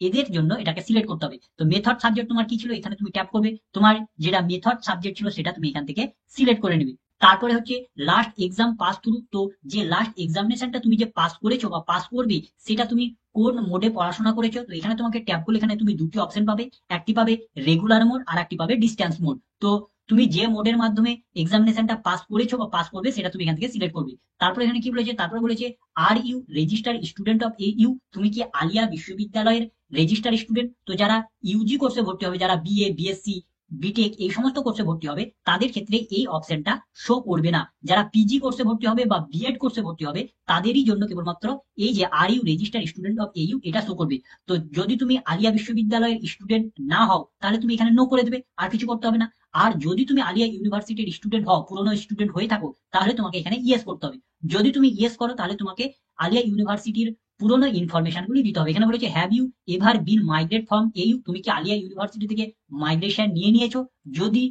এদের জন্য এটাকে সিলেক্ট করতে হবে। তো মেথড সাবজেক্ট তোমার কি ছিল এখানে তুমি ট্যাপ করবে, তোমার যেটা মেথড সাবজেক্ট ছিল সেটা তুমি এখান থেকে সিলেক্ট করে নেবে। তারপরে হচ্ছে লাস্ট এক্সাম পাস থ্রু, তো যে লাস্ট এক্সামিনেশনটা তুমি যে পাস করেছো বা পাস করবে সেটা তুমি কোন মোডে পড়াশোনা করেছো। তো এখানে তোমাকে ট্যাপ করলে এখানে তুমি দুটি অপশন পাবে, একটি পাবে রেগুলার মোড আর একটি পাবে ডিস্টেন্স মোড। তো তুমি যে মোডের মাধ্যমে এক্সামিনেশনটা পাস করেছো বা পাস করবে সেটা তুমি এখান থেকে সিলেক্ট করবে। তারপর এখানে কি বলেছে, তারপর বলেছে are you register student of U, তুমি কি আলিয়া বিশ্ববিদ্যালয়ের রেজিস্টার স্টুডেন্ট। তো যারা ইউজি কোর্সে ভর্তি হবে, যারা বিএ বিএসসি বিটেক এই সমস্ত কোর্সে ভর্তি হবে তাদের ক্ষেত্রে এই অপশনটা শো করবে না। যারা পিজি কোর্সে ভর্তি হবে বা বিএড কোর্সে ভর্তি হবে তাদেরই জন্য কেবলমাত্র এই যে are you register student of U এটা শো করবে। তো যদি তুমি আলিয়া বিশ্ববিদ্যালয়ের স্টুডেন্ট না হও তাহলে তুমি এখানে নো করে দেবে, আর কিছু করতে হবে না। আর যদি তুমি আলিয়া ইউনিভার্সিটির স্টুডেন্ট হও, পুরনো স্টুডেন্ট হয়ে থাকো, তাহলে তোমাকে এখানে ইয়েস করতে হবে। যদি তুমি ইয়েস করো তাহলে তোমাকে আলিয়া ইউনিভার্সিটির পুরোনো ইনফরমেশন গুলি দিতে হবে। এখানে বলেছে have you ever been migrate from U, তুমি কি আলিয়া ইউনিভার্সিটি থেকে মাইগ্রেশন নিয়ে নিয়েছো। যদি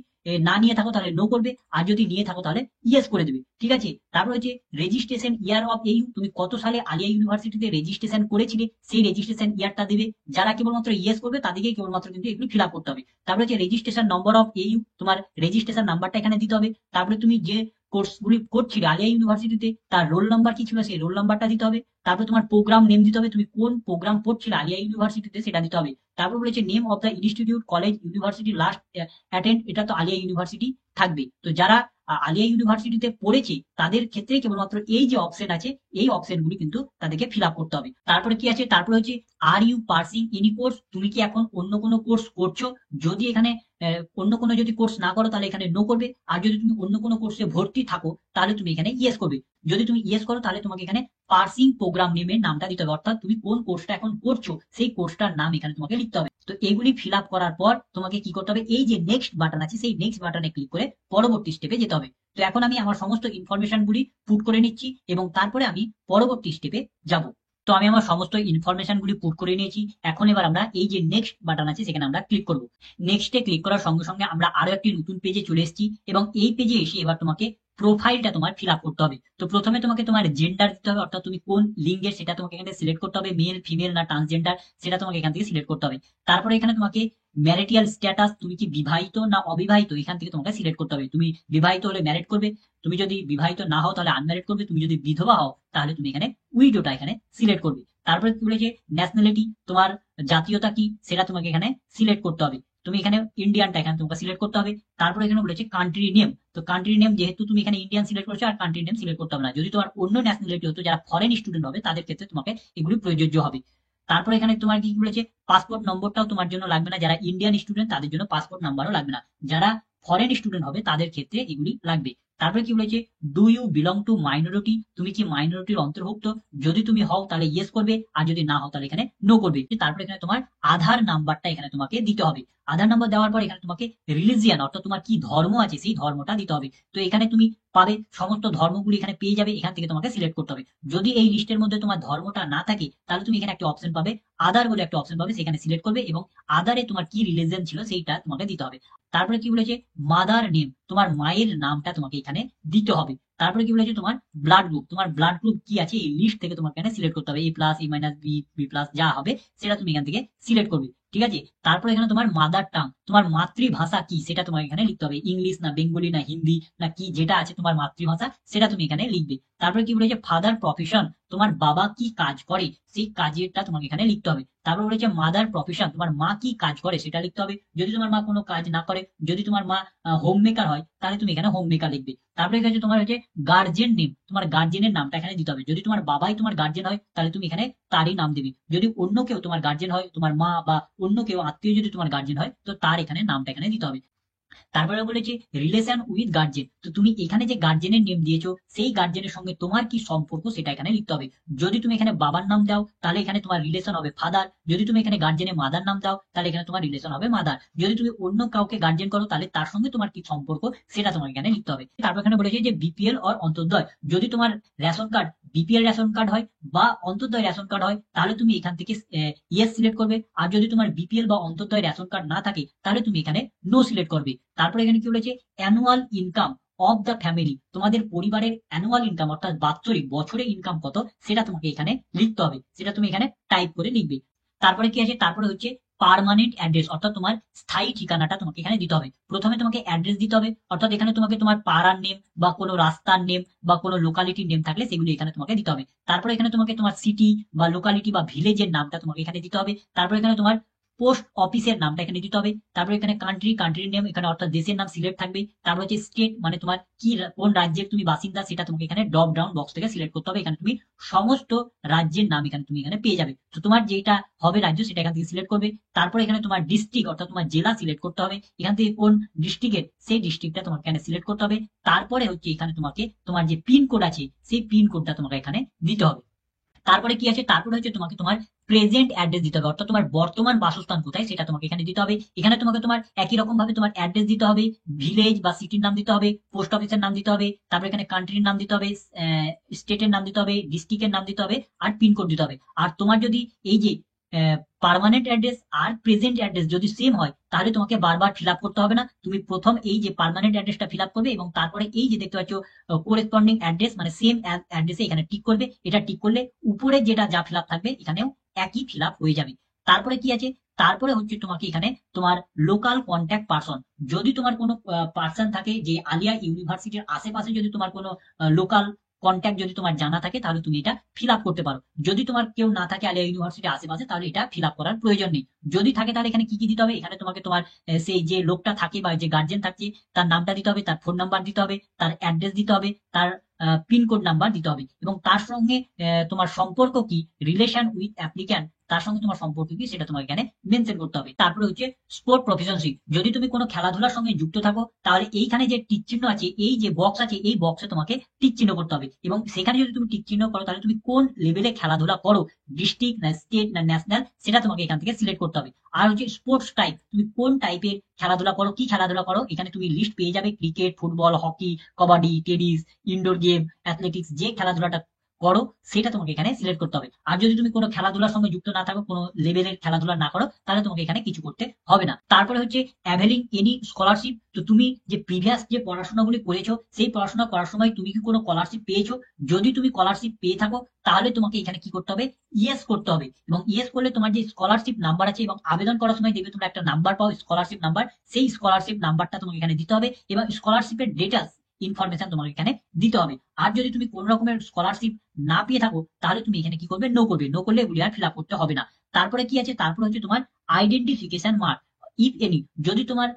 না নিয়ে থাকো তাহলে নো করবে, আর যদি নিয়ে থাকো তাহলে ইয়েস করে দেবে। ঠিক আছে, তারপর হচ্ছে রেজিস্ট্রেশন ইয়ার অফ ইউ, তুমি কত সালে আলিয়া ইউনিভার্সিটিতে রেজিস্ট্রেশন করেছিলে সেই রেজিস্ট্রেশন ইয়ারটা দেবে। যারা কেবলমাত্র ইয়েস করবে তাদেরকে কেবলমাত্র কিন্তু এগুলো ফিল আপ করতে হবে। তারপরে হচ্ছে রেজিস্ট্রেশন নম্বর অফ ইউ, তোমার রেজিস্ট্রেশন নাম্বারটা এখানে দিতে হবে। তারপরে তুমি যে কোর্সগুলি করছিলে আলিয়া ইউনিভার্সিটিতে তার রোল নাম্বার কি ছিল সেই রোল নাম্বারটা দিতে হবে। তারপরে তোমার প্রোগ্রাম নেম দিতে হবে, তুমি কোন প্রোগ্রাম পড়ছিলে আলিয়া ইউনিভার্সিটিতে সেটা দিতে হবে। তারপর বলেছে name of the institute college university last attend, এটা তো আলিয়া ইউনিভার্সিটি থাকবে। তো যারা আলিয়া ইউনিভার্সিটিতে পড়েছে তাদের ক্ষেত্রে কেবলমাত্র এই যে অপশন আছে এই অপশনগুলি কিন্তু তাদেরকে ফিল আপ করতে হবে। তারপরে কি আছে, তারপরে হচ্ছে are you pursuing any course, তুমি কি এখন অন্য কোনো কোর্স করছো? যদি এখানে অন্য কোনো যদি কোর্স না করো তাহলে এখানে নো করবে, আর যদি তুমি অন্য কোনো কোর্সে ভর্তি থাকো তাহলে তুমি এখানে ইয়েস করবে। যদি তুমি ইয়েস করো তাহলে তোমাকে এখানে পার্সিং প্রোগ্রাম নেমের নামটা দিতে হবে, অর্থাৎ তুমি কোন কোর্সটা এখন করছো সেই কোর্সটার নাম এখানে তোমাকে লিখতে হবে। তো এইগুলি ফিল আপ করার পর তোমাকে কি করতে হবে, এই যে নেক্সট বাটন আছে সেই নেক্সট বাটনে ক্লিক করে পরবর্তী স্টেপে যেতে হবে। তো এখন আমি আমার সমস্ত ইনফরমেশন গুলি পুট করে নিচ্ছি এবং তারপরে আমি পরবর্তী স্টেপে যাব। তো আমি আমার সমস্ত ইনফরমেশন গুলি পুট করে নিয়েছি। এখন এবার আমরা এই যে নেক্সট বাটন আছে সেখানে আমরা ক্লিক করব। নেক্সটে ক্লিক করার সঙ্গে সঙ্গে আমরা আরো একটি নতুন পেজে চলে এসেছি এবং এই পেজে এসে এবার তোমাকে প্রোফাইলটা তোমার ফিল আপ করতে হবে। তো প্রথমে তোমাকে তোমার জেন্ডার দিতে হবে, অর্থাৎ তুমি কোন লিঙ্গের সেটা তোমাকে এখানে সিলেক্ট করতে হবে, মেল ফিমেল না ট্রান্সজেন্ডার সেটা তোমাকে এখান থেকে সিলেক্ট করতে হবে। তারপরে এখানে তোমাকে ম্যারিটাল স্ট্যাটাস, তুমি কি বিবাহিত না অবিবাহিত এখান থেকে তোমাকে সিলেক্ট করতে হবে। তুমি বিবাহিত হলে ম্যারিড করবে, তুমি যদি বিবাহিত না হও তাহলে আনম্যারিড করবে, তুমি যদি বিধবা হও তাহলে তুমি এখানে উইডোটা এখানে সিলেক্ট করবে। তারপরে কি বলেছে ন্যাশনালিটি, তোমার জাতীয়তা কি সেটা তোমাকে এখানে সিলেক্ট করতে হবে। তুমি এখানে ইন্ডিয়ানটা এখানে তোমাকে সিলেক্ট করতে হবে। তারপরে এখানে বলেছে কান্ট্রি নেম, তো কান্ট্রি নেম যেহেতু তুমি এখানে ইন্ডিয়ান সিলেক্ট করছো আর কান্ট্রি নেম সিলেক্ট করতে হবে না। যদি তোমার অন্য ন্যাশনালিটি হতো, যারা ফরেন স্টুডেন্ট হবে তাদের ক্ষেত্রে তোমাকে এগুলি প্রযোজ্য হবে। তারপরে এখানে তোমার কি বলেছে পাসপোর্ট নম্বরটাও তোমার জন্য লাগবে না, যারা ইন্ডিয়ান স্টুডেন্ট তাদের জন্য পাসপোর্ট নাম্বারও লাগবে না, যারা ফরেন স্টুডেন্ট হবে তাদের ক্ষেত্রে এগুলি লাগবে। তারপরে কি বলেছে do you belong to minority, তুমি কি মাইনরিটির অন্তর্ভুক্ত? যদি তুমি হও তাহলে ইয়েস করবে, আর যদি না হও তাহলে এখানে নো করবে। তারপরে এখানে তোমার আধার নাম্বারটা এখানে তোমাকে দিতে হবে। আধার নাম্বার দেওয়ার পর এখানে তোমাকে রিলিজিয়ান অর্থাৎ তোমার কি ধর্ম আছে সেই ধর্মটা দিতে হবে। তো এখানে তুমি পাবে সমস্ত ধর্মগুলি এখানে পেয়ে যাবে, এখান থেকে তোমাকে সিলেক্ট করতে হবে। যদি এই লিস্টের মধ্যে তোমার ধর্মটা না থাকে তাহলে তুমি এখানে একটা অপশন পাবে, আদার বলে একটা অপশন পাবে, সেখানে সিলেক্ট করবে এবং আদারে তোমার কি রিলিজন ছিল সেইটা তোমাকে দিতে হবে। তারপরে কি বলেছে মাদার নেম, তোমার মায়ের নামটা তোমাকে এখানে দিতে হবে। তারপরে কি বলেছে তোমার ব্লাড গ্রুপ, তোমার ব্লাড গ্রুপ কি আছে এই লিস্ট থেকে তোমাকে এখানে সিলেক্ট করতে হবে, এ প্লাস এ মাইনাস বি বি প্লাস যা হবে সেটা তুমি এখান থেকে সিলেক্ট করবে। ঠিক আছে, তারপরে এখানে তোমার মাদার টাং, তোমার মাতৃভাষা কি সেটা তোমাকে এখানে লিখতে হবে, ইংলিশ না বেঙ্গলি না হিন্দি না কি যেটা আছে তোমার মাতৃভাষা সেটা তুমি এখানে লিখবে। তারপরে কি বলেছে ফাদার প্রফেশন, তোমার বাবা কি কাজ করে সেই কাজেরটা তোমাকে এখানে লিখতে হবে। তারপর বলেছে মাদার প্রফেশন, তোমার মা কি কাজ করে সেটা লিখতে হবে। যদি তোমার মা কোনো কাজ না করে, যদি তোমার মা হোম মেকার হয় তাহলে তুমি এখানে হোম মেকার লিখবে। তারপরে এখানে তোমার হচ্ছে গার্জেন নেম, তোমার গার্জেনের নামটা এখানে দিতে হবে। যদি তোমার বাবাই তোমার গার্জেন হয় তাহলে তুমি এখানে তারই নাম দিবি। যদি অন্য কেউ তোমার গার্জেন হয়, তোমার মা বা অন্য কেউ আত্মীয় যদি তোমার গার্জেন হয় তো তার এখানে নামটা এখানে দিতে হবে। তারপরে বলেছে রিলেশন উইথ গার্জেন, তো তুমি এখানে যে গার্জেনের নেম দিয়েছো সেই গার্জেনের সঙ্গে তোমার কি সম্পর্ক সেটা এখানে লিখতে হবে। যদি তুমি এখানে বাবার নাম দাও তাহলে এখানে তোমার রিলেশন হবে ফাদার, যদি তুমি এখানে গার্জেনের মাদার নাম দাও তাহলে এখানে তোমার রিলেশন হবে মাদার, যদি তুমি অন্য কাউকে গার্জেন করো তাহলে তার সঙ্গে তোমার কি সম্পর্ক সেটা তোমার এখানে লিখতে হবে। তারপর এখানে বলেছে যে বিপিএল অর অন্তর্দয়, যদি তোমার ration card BPL ration card হয় বা অন্তর্দয় রেশন কার্ড হয় তাহলে তুমি এখান থেকে ইয়েস সিলেক্ট করবে, আর যদি তোমার বিপিএল বা অন্তর্দয় রেশন কার্ড না থাকে তাহলে তুমি এখানে নো সিলেক্ট করবে। তারপরে এখানে কি বলেছে annual income of the family, তোমাদের পরিবারের অ্যানুয়াল ইনকাম অর্থাৎ বাৎসরিক বছরে ইনকাম কত সেটা তোমাকে এখানে লিখতে হবে, সেটা তুমি এখানে টাইপ করে লিখবে। তারপরে কি আছে, তারপরে হচ্ছে পার্মানেন্ট অ্যাড্রেস, অর্থাৎ তোমার স্থায়ী ঠিকানাটা তোমাকে এখানে দিতে হবে। প্রথমে তোমাকে অ্যাড্রেস দিতে হবে, অর্থাৎ এখানে তোমাকে তোমার পাড়ার নেম বা কোনো রাস্তার নেম বা কোনো লোকালিটির নেম থাকলে সেগুলো এখানে তোমাকে দিতে হবে। তারপরে এখানে তোমাকে তোমার সিটি বা লোকালিটি বা ভিলেজের নামটা তোমাকে এখানে দিতে হবে। তারপরে এখানে তোমার পোস্ট অফিসের নামটা এখানে দিতে হবে। তারপরে এখানে কান্ট্রির নেম এখানে অর্থাৎ দেশের নাম সিলেক্ট থাকবে। তারপর হচ্ছে স্টেট মানে তোমার কি কোন রাজ্যের তুমি বাসিন্দা সেটা তোমাকে এখানে ড্রপ ডাউন বক্স থেকে সিলেক্ট করতে হবে। এখানে তুমি সমস্ত রাজ্যের নাম এখানে তুমি এখানে পেয়ে যাবে। তো তোমার যেটা হবে রাজ্য সেটা এখান থেকে সিলেক্ট করবে। তারপরে এখানে তোমার ডিস্ট্রিক্ট অর্থাৎ তোমার জেলা সিলেক্ট করতে হবে, এখান থেকে কোন ডিস্ট্রিক্টের সেই ডিস্ট্রিক্টটা তোমাকে এখানে সিলেক্ট করতে হবে। তারপরে হচ্ছে এখানে তোমাকে তোমার যে পিন কোড আছে সেই পিন কোডটা তোমাকে এখানে দিতে হবে। তারপরে কি আছে, তারপরে হচ্ছে তোমাকে তোমার প্রেজেন্ট অ্যাড্রেস দিতে হবে, অর্থাৎ তোমার বর্তমান বাসস্থান কোথায় সেটা তোমাকে এখানে দিতে হবে। এখানে তোমাকে তোমার একই রকম ভাবে তোমার অ্যাড্রেস দিতে হবে, ভিলেজ বা সিটির নাম দিতে হবে, পোস্ট অফিসের নাম দিতে হবে, তারপরে এখানে কান্ট্রির নাম দিতে হবে, স্টেটের নাম দিতে হবে, ডিস্ট্রিক্টের নাম দিতে হবে আর পিনকোড দিতে হবে। আর তোমার যদি এই যে পার্মানেন্ট অ্যাড্রেস আর প্রেজেন্ট অ্যাড্রেস যদি সেম হয় তাহলে তোমাকে বারবার ফিল আপ করতে হবে না, তুমি প্রথম এই যে পার্মানেন্ট অ্যাড্রেসটা ফিল আপ করবে এবং তারপরে এই যে দেখতে পাচ্ছ কোরেসপন্ডিং অ্যাড্রেস মানে সেম অ্যাড্রেসে এখানে টিক করবে। এটা টিক করলে উপরে যেটা যা ফিল আপ থাকবে এখানেও একই ফিল আপ হয়ে যাবে। তারপরে কি আছে, তারপরে হচ্ছে তোমাকে এখানে তোমার লোকাল কন্ট্যাক্ট পারসন, যদি তোমার কোনো পার্সন থাকে যে আলিয়া ইউনিভার্সিটির আশেপাশে যদি তোমার কোনো লোকাল কন্ট্যাক্ট যদি তোমার জানা থাকে তাহলে তুমি এটা ফিল আপ করতে পারো। যদি তোমার কেউ না থাকে আলিয়া ইউনিভার্সিটির আশেপাশে তাহলে এটা ফিল আপ করার প্রয়োজন নেই। যদি থাকে তাহলে এখানে কি কি দিতে হবে, এখানে তোমাকে তোমার সেই যে লোকটা থাকে বা যে গার্জেন থাকছে তার নামটা দিতে হবে, তার ফোন নাম্বার দিতে হবে, তার অ্যাড্রেস দিতে হবে, তার পিনকোড নাম্বার দিতে হবে, এবং তার সঙ্গে তোমার সম্পর্ক কি, রিলেশন উইথ অ্যাপ্লিক্যান্ট, তার সঙ্গে তোমার সম্পর্ক কি সেটা তোমাকে এখানে মেনশন করতে হবে। তারপরে হচ্ছে স্পোর্ট প্রফিসিয়েন্সি, যদি তুমি কোনো খেলাধুলার সঙ্গে যুক্ত থাকো তাহলে এইখানে যে টিক চিহ্ন আছে, এই যে বক্স আছে, এই বক্সে তোমাকে টিক চিহ্ন করতে হবে, এবং সেখানে যদি তুমি টিক চিহ্ন করো তাহলে তুমি কোন লেভেলে খেলাধুলা করো, ডিস্ট্রিক্ট না স্টেট না ন্যাশনাল, সেটা তোমাকে এখান থেকে সিলেক্ট করতে হবে। আর হচ্ছে স্পোর্টস টাইপ, তুমি কোন টাইপের খেলাধুলা করো, কি খেলাধুলা করো, এখানে তুমি লিস্ট পেয়ে যাবে, cricket, football, hockey, kabaddi, tennis, indoor game, athletics, যে খেলাধুলাটা করো সেটা তোমাকে এখানে সিলেক্ট করতে হবে। আর যদি তুমি কোনো খেলাধুলার সঙ্গে যুক্ত না থাকো, কোনো লেভেলের খেলাধুলা না করো, তাহলে তোমাকে এখানে কিছু করতে হবে না। তারপরে হচ্ছে অ্যাভেলিং এনি স্কলারশিপ, তো তুমি যে প্রিভিয়াস যে পড়াশোনাগুলি করেছো সেই পড়াশোনা করার সময় তুমি কি কোনো স্কলারশিপ পেয়েছো, যদি তুমি স্কলারশিপ পেয়ে থাকো তাহলে তোমাকে এখানে কি করতে হবে, ইয়েস করতে হবে, এবং ইয়েস করলে তোমার যে স্কলারশিপ নাম্বার আছে, এবং আবেদন করার সময় দেখবে তোমরা একটা নাম্বার পাও স্কলারশিপ নাম্বার, সেই স্কলারশিপ নাম্বারটা তোমাকে এখানে দিতে হবে, এবং স্কলারশিপের ডিটেলস ইনফরমেশন তোমাকে এখানে দিতে হবে। আর যদি তুমি কোন রকমের স্কলারশিপ না পেয়ে থাকো তাহলে তুমি এখানে কি করবে, নো করবে, নো করলে এগুলি আর ফিল আপ করতে হবে না। তারপরে কি আছে, তারপরে হচ্ছে তোমার আইডেন্টিফিকেশন মার্ক, ইফ এনি, যদি তোমার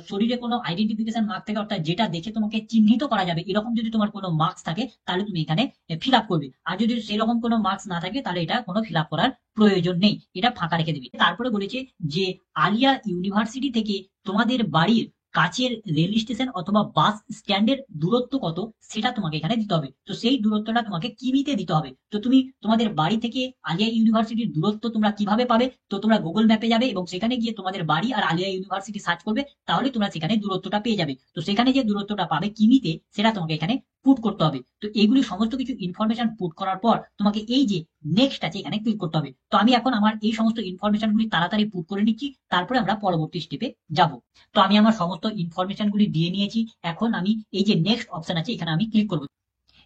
শরীরে কোনো আইডেন্টিফিকেশন মার্ক থাকে, অর্থাৎ যেটা দেখে তোমাকে চিহ্নিত করা যাবে এরকম যদি তোমার কোনো মার্কস থাকে তাহলে তুমি এখানে ফিল আপ করবে। আর যদি সেরকম কোনো মার্কস না থাকে তাহলে এটা কোনো ফিল আপ করার প্রয়োজন নেই, এটা ফাঁকা রেখে দেবে। তারপরে বলেছে যে আলিয়া ইউনিভার্সিটি থেকে তোমাদের বাড়ির কাছের রেল স্টেশন অথবা বাস স্ট্যান্ডের দূরত্ব কত সেটা তোমাকে এখানে দিতে হবে। তো সেই দূরত্বটা তোমাকে কিমিতে দিতে হবে। তো তুমি তোমাদের বাড়ি থেকে আলিয়া ইউনিভার্সিটির দূরত্ব তোমরা কিভাবে পাবে, তো তোমরা গুগল ম্যাপে যাবে এবং সেখানে গিয়ে তোমাদের বাড়ি আর আলিয়া ইউনিভার্সিটি সার্চ করবে, তাহলে তোমরা সেখানে দূরত্বটা পেয়ে যাবে। তো সেখানে যে দূরত্বটা পাবে কিমিতে, সেটা তোমাকে এখানে পুট করতে হবে। তো এগুলি সমস্ত কিছু ইনফরমেশন পুট করার পর তোমাকে এই যে নেক্সট আছে এখানে ক্লিক করতে হবে। তো আমি এখন আমার এই সমস্ত ইনফরমেশন গুলি তাড়াতাড়ি পুট করে নিচ্ছি, তারপরে আমরা পরবর্তী স্টেপে যাব। তো আমি আমার সমস্ত ইনফরমেশন গুলি দিয়ে নিয়েছি, এখন আমি এই যে নেক্সট অপশন আছে এখানে আমি ক্লিক করবো।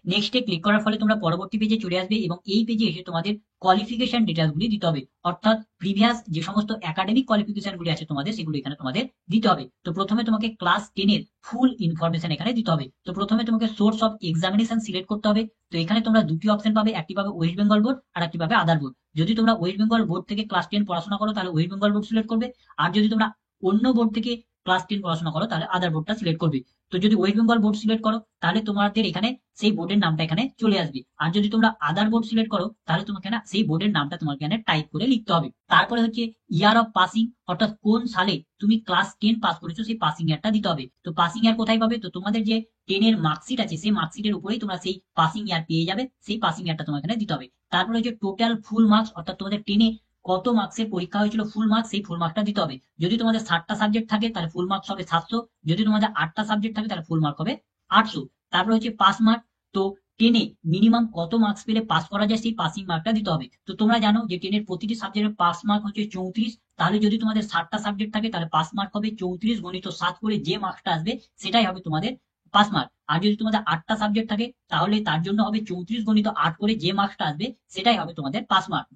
নেক্সটে ক্লিক করার ফলে তোমরা পরবর্তী পেজে চলে আসবে, এবং এই পেজে এসে তোমাদের কোয়ালিফিকেশন ডিটেলস গুলি দিতে হবে, অর্থাৎ প্রিভিয়াস যে সমস্ত একাডেমিক কোয়ালিফিকেশন গুলি আছে তোমাদের সেগুলো এখানে তোমাদের দিতে হবে। তো প্রথমে তোমাকে ক্লাস 10 এর ফুল ইনফরমেশন এখানে দিতে হবে। তো প্রথমে তোমাকে সোর্স অফ এক্সামিনেশন সিলেক্ট করতে হবে। তো এখানে তোমরা দুটি অপশন পাবে, একটি পাবে ওয়েস্ট বেঙ্গল বোর্ড আর একটি পাবে আদার বোর্ড। যদি তোমরা ওয়েস্ট বেঙ্গল বোর্ড থেকে ক্লাস 10 পড়াশোনা করো তাহলে ওয়েস্ট বেঙ্গল বোর্ড সিলেক্ট করবে, আর যদি তোমরা অন্য বোর্ড থেকে ক্লাস 10 পড়াশোনা করো তাহলে আদার বোর্ডটা সিলেক্ট করবে। তো যদি ওয়েস্ট বেঙ্গল বোর্ড সিলেক্ট করো তাহলে তোমাদের এখানে সেই বোর্ডের নামটা এখানে চলে আসবে, আর যদি তোমরা আদার বোর্ড সিলেক্ট করো তাহলে তোমাকে না সেই বোর্ডের নামটা তোমাকে এখানে টাইপ করে লিখতে হবে। তারপরে হচ্ছে ইয়ার অফ পাসিং, অর্থাৎ কোন সালে তুমি ক্লাস 10 পাস করেছো সেই পাসিং ইয়ারটা দিতে হবে। তো পাসিং ইয়ার কোথায় পাবে, তো তোমাদের যে 10 এর মার্কশিট আছে সেই মার্কশিটের উপরেই তোমরা সেই পাসিং ইয়ার পেয়ে যাবে, সেই পাসিং ইয়ারটা তোমাকে এখানে দিতে হবে। তারপরে হচ্ছে টোটাল ফুল মার্কস, অর্থাৎ তোমাদের 10 কত মার্কসের পরীক্ষা হয়েছিল ফুল মার্কস, সেই ফুল মার্কসটা দিতে হবে। যদি তোমাদের 60টা সাবজেক্ট থাকে তাহলে ফুল মার্কস হবে 700, যদি তোমাদের 8টা সাবজেক্ট থাকে তাহলে ফুল মার্ক হবে 800। তারপরে হচ্ছে পাস মার্ক, তো 10 মিনিমাম কত মার্কস পেলে পাস করা যায় সেই পাসিং মার্কটা দিতে হবে। তো তোমরা জানো যে 10 প্রতিটি সাবজেক্টের পাস মার্ক হচ্ছে 34, তাহলে যদি তোমাদের 60টা সাবজেক্ট থাকে তাহলে পাস মার্ক হবে 34 গুণিত 7 করে যে মার্কসটা আসবে সেটাই হবে তোমাদের পাস মার্ক। আর যদি তোমাদের 8টা সাবজেক্ট থাকে তাহলে তার জন্য হবে 34 গুণিত 8 করে যে মার্কসটা আসবে সেটাই হবে তোমাদের পাস মার্ক।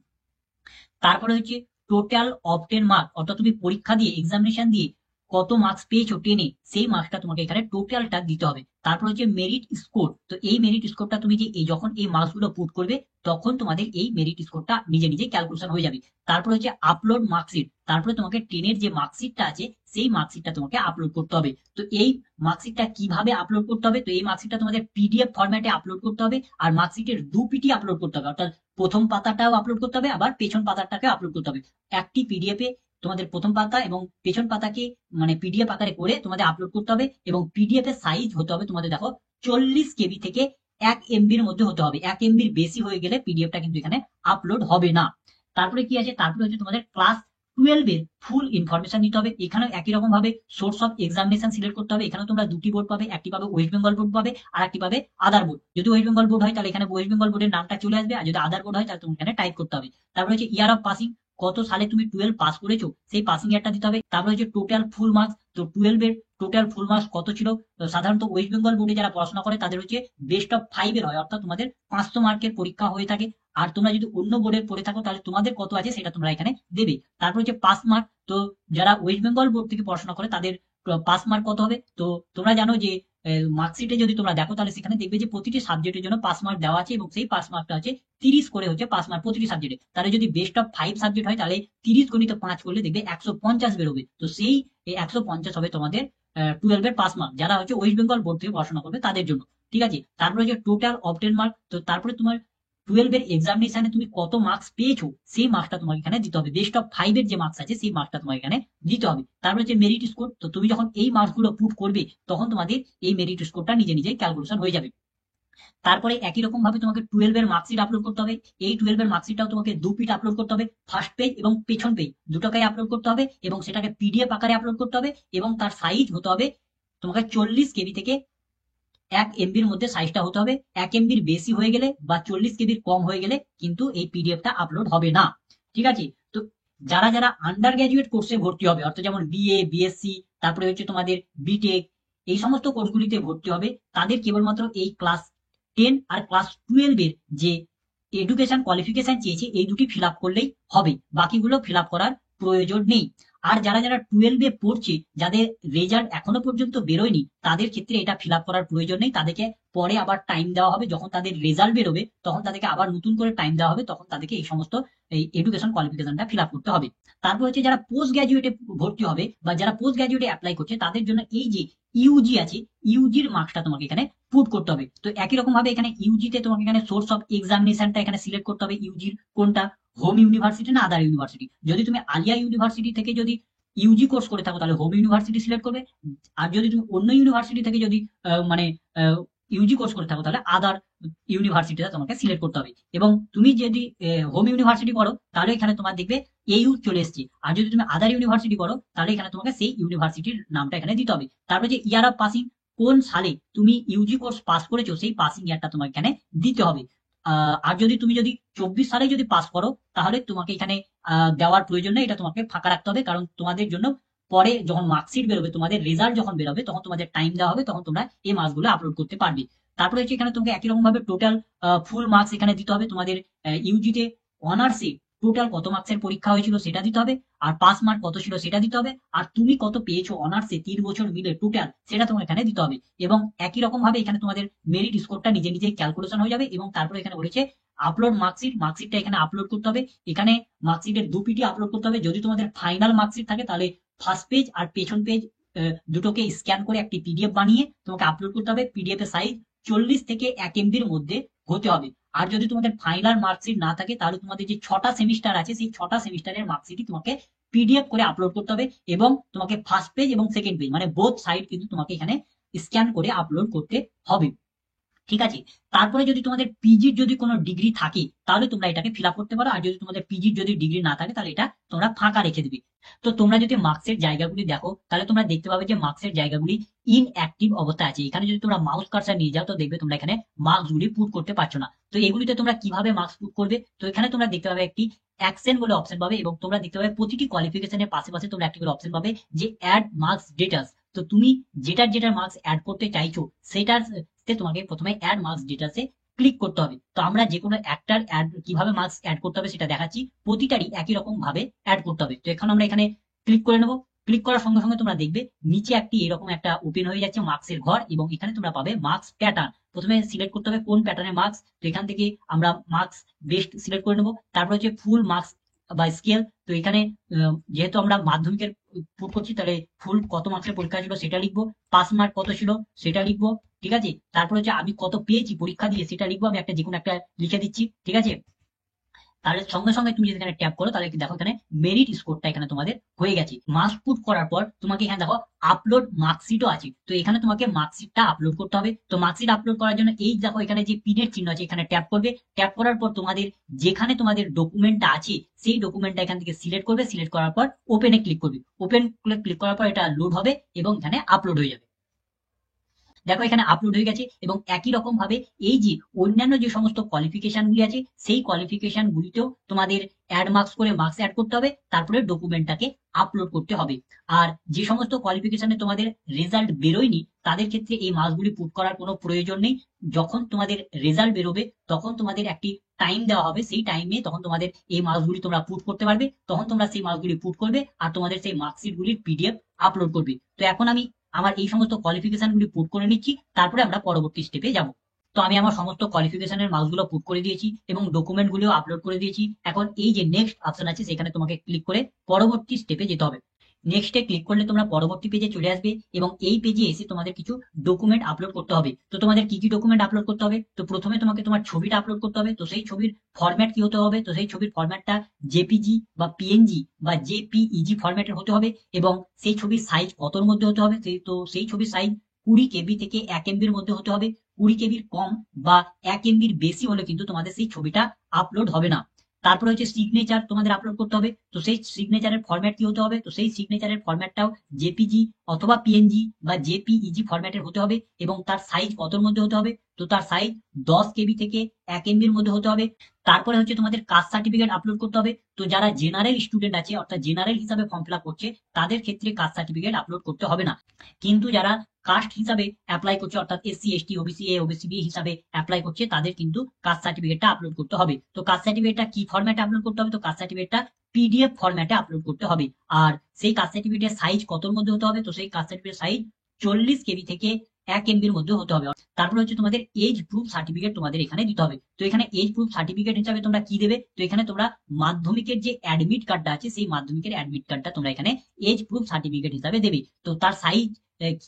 তারপরে হচ্ছে টোটাল অবটেন মার্ক, অর্থাৎ তুমি পরীক্ষা দিয়ে এক্সামিনেশন দিয়ে কত মার্কস পেয়েছো 10 সেই মার্কসটা তোমাকে এখানে টোটালটা দিতে হবে। তারপর হচ্ছে মেরিট স্কোর, তো এই মেরিট স্কোরটা তুমি যে এই যখন এই মার্কস গুলো পুট করবে তখন তোমাদের এই মেরিট স্কোরটা নিজে নিজে ক্যালকুলেশন হয়ে যাবে। তারপর হচ্ছে আপলোড মার্কশিট, তারপরে তোমাকে 10 যে মার্কশিটটা আছে সেই মার্কশিটটা তোমাকে আপলোড করতে হবে। তো এই মার্কশিটটা কিভাবে আপলোড করতে হবে, তো এই মার্কশিটটা তোমাদের পিডিএফ ফরম্যাটে আপলোড করতে হবে, আর মার্কশিটের 2 পিটি আপলোড করতে হবে, অর্থাৎ প্রথম পাতাটাও আপলোড করতে হবে আবার পেছন পাতাটাকেও আপলোড করতে হবে। একটি পিডিএফ এ তোমাদের প্রথম পাতা এবং পেছন পাতাকে মানে পিডিএফ আকারে করে তোমাদের আপলোড করতে হবে, এবং পিডিএফ এর সাইজ হতে হবে তোমাদের দেখো 40 KB থেকে 1 MB মধ্যে হতে হবে। 1 MB বেশি হয়ে গেলে পিডিএফটা কিন্তু এখানে আপলোড হবে না। তারপরে কি আছে, তারপরে হচ্ছে তোমাদের ক্লাস 12 এর ফুল ইনফরমেশন নিতে হবে। এখানে একই রকম ভাবে সোর্স অফ এক্সামিনেশন সিলেক্ট করতে হবে। এখানে তোমরা দুটি বোর্ড পাবে, একটি পাবে ওয়েস্ট বেঙ্গল বোর্ড পাবে আর একটি পাবে আদার বোর্ড। যদি ওয়েস্ট বেঙ্গল বোর্ড হয় তাহলে এখানে ওয়েস্ট বেঙ্গল বোর্ডের নামটা চলে আসবে, আর যদি আদার বোর্ড হয় তাহলে তুমি এখানে টাইপ করতে হবে। তারপরে হচ্ছে ইয়ার অফ পাসিং, কত সালে তুমি 12 পাস করেছো সেই পাসিং ইয়ারটা দিতে হবে। তারপরে হচ্ছে টোটাল ফুল মার্কস, তো 12 এর টোটাল ফুল মার্কস কত ছিল। তো সাধারণত ওয়েস্ট বেঙ্গল বোর্ডে যারা পড়াশোনা করে তাদের হচ্ছে বেস্ট অফ 5 এর হয়, অর্থাৎ তোমাদের 500 মার্কের পরীক্ষা হয়ে থাকে। আর তোমরা যদি অন্য বোর্ডে পড়ে থাকো তাহলে তোমাদের কত আছে সেটা তোমরা এখানে দেবে। তারপর হচ্ছে পাস মার্ক, তো যারা ওয়েস্ট বেঙ্গল বোর্ড থেকে পড়াশোনা করে তাদের পাস মার্ক কত হবে। তো তোমরা জানো যে মার্কশিটে যদি তোমরা দেখো তাহলে সেখানে দেখবে যে প্রতিটি সাবজেক্টের জন্য 5 মার্ক দেওয়া আছে এবং সেই 5 মার্কটা হচ্ছে 30 করে হচ্ছে 5 মার্ক প্রতিটি সাবজেক্টে। তাহলে যদি বেস্ট অফ 5 সাবজেক্ট হয় তাহলে 30 গুণিত 5 করলে দেখবে 150 বেরোবে। তো সেই 150 হবে তোমাদের 12 এর পাস মার্ক, যারা হচ্ছে ওয়েস্ট বেঙ্গল বোর্ড থেকে পড়াশোনা করবে তাদের জন্য। ঠিক আছে, তারপরে হচ্ছে টোটাল অবটেন মার্ক। তো তারপরে তোমার 12 এর এক্সামিনেশনে তুমি কত মার্কস পেয়েছো সেই মার্কসটা তোমাকে এখানে দিতে হবে। বেস্ট অফ 5 এর যে মার্কস আছে সেই মার্কসটা তোমাকে এখানে দিতে হবে। তারপরে হচ্ছে মেরিট স্কোর। তো তুমি যখন এই মার্কস গুলো পুট করবে তখন তোমাদের এই মেরিট স্কোরটা নিজে নিজেই ক্যালকুলেশন হয়ে যাবে। তারপরে একই রকম ভাবে তোমাকে 12 এর মার্কশিট আপলোড করতে হবে। এই 12 এর মার্কশিটটাও তোমাকে দু পিট আপলোড করতে হবে, ফার্স্ট পেজ এবং পেছন পেজ দুটোকেই আপলোড করতে হবে এবং সেটাকে পিডিএফ আকারে আপলোড করতে হবে এবং তার সাইজ হতে হবে তোমাকে 40 কেবি থেকে 1 এমবির মধ্যে সাইজটা হতে হবে। 1 এমবির বেশি হয়ে গেলে বা 40 কেবির কম হয়ে গেলে কিন্তু এই পিডিএফটা আপলোড হবে না। ঠিক আছে, তো যারা যারা আন্ডার গ্রাজুয়েট কোর্সে ভর্তি হবে, অর্থাৎ যেমন বিএ, বিএসসি, তারপরে হচ্ছে তোমাদের বিটেক, এই সমস্ত কোর্সগুলিতে ভর্তি হবে, তাদের কেবলমাত্র এই ক্লাস 10 আর ক্লাস 12 এর যে এডুকেশন কোয়ালিফিকেশন চেয়েছে এই দুটি ফিল আপ করলেই হবে, বাকিগুলো ফিল আপ করার প্রয়োজন নেই। আর যারা যারা 12-এ পড়ছে, যাদের রেজাল্ট এখনো পর্যন্ত বেরোয়নি, তাদের ক্ষেত্রে এটা ফিল আপ করার প্রয়োজন নেই। তাদেরকে পরে আবার টাইম দেওয়া হবে, যখন তাদের রেজাল্ট বেরোবে তখন তাদেরকে আবার নতুন করে টাইম দেওয়া হবে, তখন তাদেরকে এই সমস্ত এই এডুকেশন কোয়ালিফিকেশনটা ফিল আপ করতে হবে। তারপর হচ্ছে যারা পোস্ট গ্রাজুয়েটে ভর্তি হবে বা যারা পোস্ট গ্রাজুয়েটে অ্যাপ্লাই করছে তাদের জন্য এই যে ইউজি আছে, ইউজির মার্কসটা তোমাকে এখানে পুট করতে হবে। তো একই রকম ভাবে এখানে ইউজিতে তোমাকে এখানে সোর্স অফ এক্সামিনেশনটা এখানে সিলেক্ট করতে হবে। ইউজির কোনটা, হোম ইউনিভার্সিটি না আদার ইউনিভার্সিটি। যদি তুমি আলিয়া ইউনিভার্সিটি থেকে যদি ইউজি কোর্স করে থাকো তাহলে হোম ইউনিভার্সিটি সিলেক্ট করবে। আর যদি তুমি অন্য ইউনিভার্সিটি থেকে যদি মানে ইউজি কোর্স করে থাকো তাহলে আদার ইউনিভার্সিটিটা তোমাকে সিলেক্ট করতে হবে। এবং তুমি যদি হোম ইউনিভার্সিটি করো তাহলে এখানে তোমার দেখবে এইউ চলে এসছে। আর যদি তুমি আদার ইউনিভার্সিটি করো তাহলে এখানে তোমাকে সেই ইউনিভার্সিটির নামটা এখানে দিতে হবে। তারপরে যে ইয়ার অফ পাসিং, কোন সালে তুমি ইউজি কোর্স পাস করেছো সেই পাসিং ইয়ারটা তোমাকে এখানে দিতে হবে। আর যদি তুমি যদি 24 সালে যদি পাস করো তাহলে তোমাকে এখানে দেওয়ার প্রয়োজন নেই, এটা তোমাকে ফাঁকা রাখতে হবে, কারণ তোমাদের জন্য পরে যখন মার্কশিট বেরোবে, তোমাদের রেজাল্ট যখন বেরোবে তখন তোমাদের টাইম দেওয়া হবে, তখন তোমরা এই মার্কসগুলো আপলোড করতে পারবে। তারপরে হচ্ছে এখানে তোমাকে একই রকম ভাবে টোটাল ফুল মার্কস এখানে দিতে হবে। তোমাদের ইউজিতে অনার্সে টোটাল কত মার্কসের পরীক্ষা হয়েছিল সেটা দিতে হবে, আর পাস মার্ক কত ছিল সেটা দিতে হবে, আর তুমি কত পেয়েছো অনার্সে 3 বছর মিলে টোটাল সেটা তোমার এখানে দিতে হবে। এবং একই রকম ভাবে এখানে তোমাদের মেরিট স্কোরটা নিজে নিজে ক্যালকুলেশন হয়ে যাবে। এবং তারপরে এখানে বলেছে আপলোড মার্কশিট, মার্কশিটটা এখানে আপলোড করতে হবে। এখানে মার্কশিটের দু পিটি আপলোড করতে হবে। যদি তোমাদের ফাইনাল মার্কশিট থাকে তাহলে ফার্স্ট পেজ আর পেছন পেজ দুটোকে স্ক্যান করে একটি পিডিএফ বানিয়ে তোমাকে আপলোড করতে হবে। পিডিএফ এর সাইজ 40 থেকে 1 এমবির মধ্যে হতে হবে। আর যদি তোমাদের ফাইনাল মার্কশিট না থাকে তাহলে তোমাদের যে 6টা সেমিস্টার আছে সেই 6টা সেমিস্টারের মার্কশিটই তোমাকে পিডিএফ করে আপলোড করতে হবে এবং তোমাকে ফার্স্ট পেজ এবং সেকেন্ড পেজ মানে বোথ সাইড কিন্তু তোমাকে এখানে স্ক্যান করে আপলোড করতে হবে। ঠিক আছে, তারপরে যদি তোমাদের পিজির যদি কোনো ডিগ্রি থাকে তাহলে তোমরা এটাকে ফিল আপ করতে পারো, আর যদি তোমাদের পিজির যদি ডিগ্রি না থাকে তাহলে এটা তোমরা ফাঁকা রেখে দিবে। তো তোমরা যদি মার্কসের জায়গাগুলি দেখো তাহলে তোমরা দেখতে পাবে যে মার্কসের জায়গাগুলি ইনঅ্যাক্টিভ অবস্থায় আছে। এখানে যদি তোমরা মাউস কার্সার নিয়ে যাও তো দেখবে তোমরা এখানে মার্কস গুলি পুট করতে পারছো না। তো এগুলিতে তোমরা কিভাবে মার্কস পুট করবে, তো এখানে তোমরা দেখতে পাবে একটি অ্যাকশন বলে অপশন পাবে এবং তোমরা দেখতে পাবে প্রতিটি কোয়ালিফিকেশনের পাশে পাশে তোমরা একটি করে অপশন পাবে যে অ্যাড মার্কস ডিটেলস। তো তুমি যেটার যেটার মার্কস অ্যাড করতে চাইছো সেটার তোমাকে প্রথমে অ্যাড মার্কস ডিটেলসে ক্লিক করতে হবে। তো আমরা যে কোনো একটার অ্যাড কিভাবে মার্কস অ্যাড করতে হবে সেটা দেখাচ্ছি, প্রতিটারই একই রকম ভাবে অ্যাড করতে হবে। তো এখন আমরা এখানে ক্লিক করে নেবো। ক্লিক করার সঙ্গে সঙ্গে তোমরা দেখবে নিচে একটি এরকম একটা ওপেন হয়ে যাচ্ছে মার্কসের ঘর এবং এখানে তোমরা পাবে মার্কস প্যাটার্ন। প্রথমে সিলেক্ট করতে হবে কোন প্যাটার্নের মার্কস। তো এখান থেকে আমরা মার্কস বেস্ট সিলেক্ট করে নেবো। তারপর হচ্ছে ফুল মার্কস বা স্কেল। তো এখানে যেহেতু আমরা মাধ্যমিকের পুট করছি তাহলে ফুল কত মার্কসের পরীক্ষা ছিল সেটা লিখবো, পাস মার্ক কত ছিল সেটা লিখবো। ঠিক আছে, তারপর হচ্ছে আমি কত পেয়েছি পরীক্ষা দিয়ে সেটা লিখবো, আমি একটা যে কোনো একটা লিখে দিচ্ছি। ঠিক আছে, তাহলে সঙ্গে সঙ্গে তুমি যদি এখানে ট্যাপ করো তাহলে দেখো এখানে মেরিট স্কোরটা এখানে তোমাদের হয়ে গেছে। মার্কস পুট করার পর তোমাকে এখানে দেখো আপলোড মার্কশিটও আছে। তো এখানে তোমাকে মার্কশিটটা আপলোড করতে হবে। তো মার্কশিট আপলোড করার জন্য এই দেখো এখানে যে পিনের চিহ্ন আছে এখানে ট্যাপ করবে। ট্যাপ করার পর তোমাদের যেখানে তোমাদের ডকুমেন্টটা আছে সেই ডকুমেন্টটা এখান থেকে সিলেক্ট করবে। সিলেক্ট করার পর ওপেনে ক্লিক করবে। ওপেন ক্লিক করার পর এটা লোড হবে এবং এখানে আপলোড হয়ে যাবে। দেখো এখানে আপলোড হয়ে গেছে। এবং একই রকম ভাবে এই যে অন্যান্য যে সমস্ত কোয়ালিফিকেশন গুলি আছে সেই কোয়ালিফিকেশন গুলিতেও তোমাদের অ্যাড মার্কস করে মার্কস অ্যাড করতে হবে, তারপরে ডকুমেন্টটাকে আপলোড করতে হবে। আর যে সমস্ত কোয়ালিফিকেশনে তোমাদের রেজাল্ট বেরোয়নি তাদের ক্ষেত্রে এই মার্কসগুলি পুট করার কোনো প্রয়োজন নেই। যখন তোমাদের রেজাল্ট বেরোবে তখন তোমাদের একটি টাইম দেওয়া হবে, সেই টাইমে তখন তোমাদের এই মার্কসগুলি তোমরা পুট করতে পারবে, তখন তোমরা সেই মার্কসগুলি পুট করবে আর তোমাদের সেই মার্কশিট গুলির পিডিএফ আপলোড করবে। তো এখন আমি আমার এই সমস্ত কোয়ালিফিকেশন গুলি পুট করে নিচ্ছি, তারপরে আমরা পরবর্তী স্টেপে যাব। তো আমি আমার সমস্ত কোয়ালিফিকেশনের মার্কসগুলো পুট করে দিয়েছি এবং ডকুমেন্ট গুলিও আপলোড করে দিয়েছি। এখন এই যে নেক্সট অপশন আছে সেখানে তোমাকে ক্লিক করে পরবর্তী স্টেপে যেতে হবে। নেক্সটে ক্লিক করলে তোমরা পরবর্তী পেজে চলে আসবে এবং এই পেজে এসে তোমাদের কিছু ডকুমেন্ট আপলোড করতে হবে। তো তোমাদের কি কি ডকুমেন্ট আপলোড করতে হবে? তো প্রথমে তোমাকে তোমার ছবিটা আপলোড করতে হবে। তো সেই ছবির ফরম্যাট কি হতে হবে? তো সেই ছবির ফরম্যাটটা জেপিজি বা পিএনজি বা জেপিইজি ফরম্যাটের হতে হবে এবং সেই ছবির সাইজ কতর মধ্যে হতে হবে? তো সেই ছবির সাইজ 20 KB থেকে 1 MBর মধ্যে হতে হবে। 20 KBর কম বা 1 MBর বেশি হলে কিন্তু তোমাদের সেই ছবিটা আপলোড হবে না। তারপরে হচ্ছে সিগনেচার তোমাদের আপলোড করতে হবে। তো সেই সিগনেচারের ফরম্যাট কি হতে হবে? তো সেই সিগনেচারের ফরম্যাটটাও জেপিজি অথবা পিএনজি বা জেপিইজি ফরম্যাটের হতে হবে এবং তার সাইজ কতর মধ্যে হতে হবে? তো তার সাইজ 10 KB থেকে 1 MBর মধ্যে হতে হবে। তারপরে হচ্ছে তোমাদের কাস্ট সার্টিফিকেট আপলোড করতে হবে। তো যারা জেনারেল স্টুডেন্ট আছে অর্থাৎ জেনারেল হিসাবে ফর্ম ফিল আপ করছে তাদের ক্ষেত্রে কাস্ট সার্টিফিকেট আপলোড করতে হবে না। কিন্তু যারা কাস্ট হিসাবে অ্যাপ্লাই করছে অর্থাৎ SC ST OBC A OBC B হিসাবে অ্যাপ্লাই করছে তাদের কিন্তু কাস্ট সার্টিফিকেটটা আপলোড করতে হবে। তো কাস্ট সার্টিফিকেটটা কি ফরম্যাটে আপলোড করতে হবে? তো কাস্ট সার্টিফিকেটটা পিডিএফ ফরম্যাটে আপলোড করতে হবে। আর সেই কাস্ট সার্টিফিকেটের সাইজ কতর মধ্যে হতে হবে? তো সেই কাস্ট সার্টিফিকেটের সাইজ 40 KB থেকে 1 MBর মধ্যে হতে হবে। তারপরে হচ্ছে তোমাদের এজ প্রুফ সার্টিফিকেট তোমাদের এখানে দিতে হবে। তো এখানে এজ প্রুফ সার্টিফিকেট হিসাবে তোমরা কি দেবে? তো এখানে তোমরা মাধ্যমিকের যে অ্যাডমিট কার্ডটা আছে সেই মাধ্যমিকের অ্যাডমিট কার্ডটা তোমরা এখানে এজ প্রুফ সার্টিফিকেট হিসাবে দেবে। তো তার সাইজ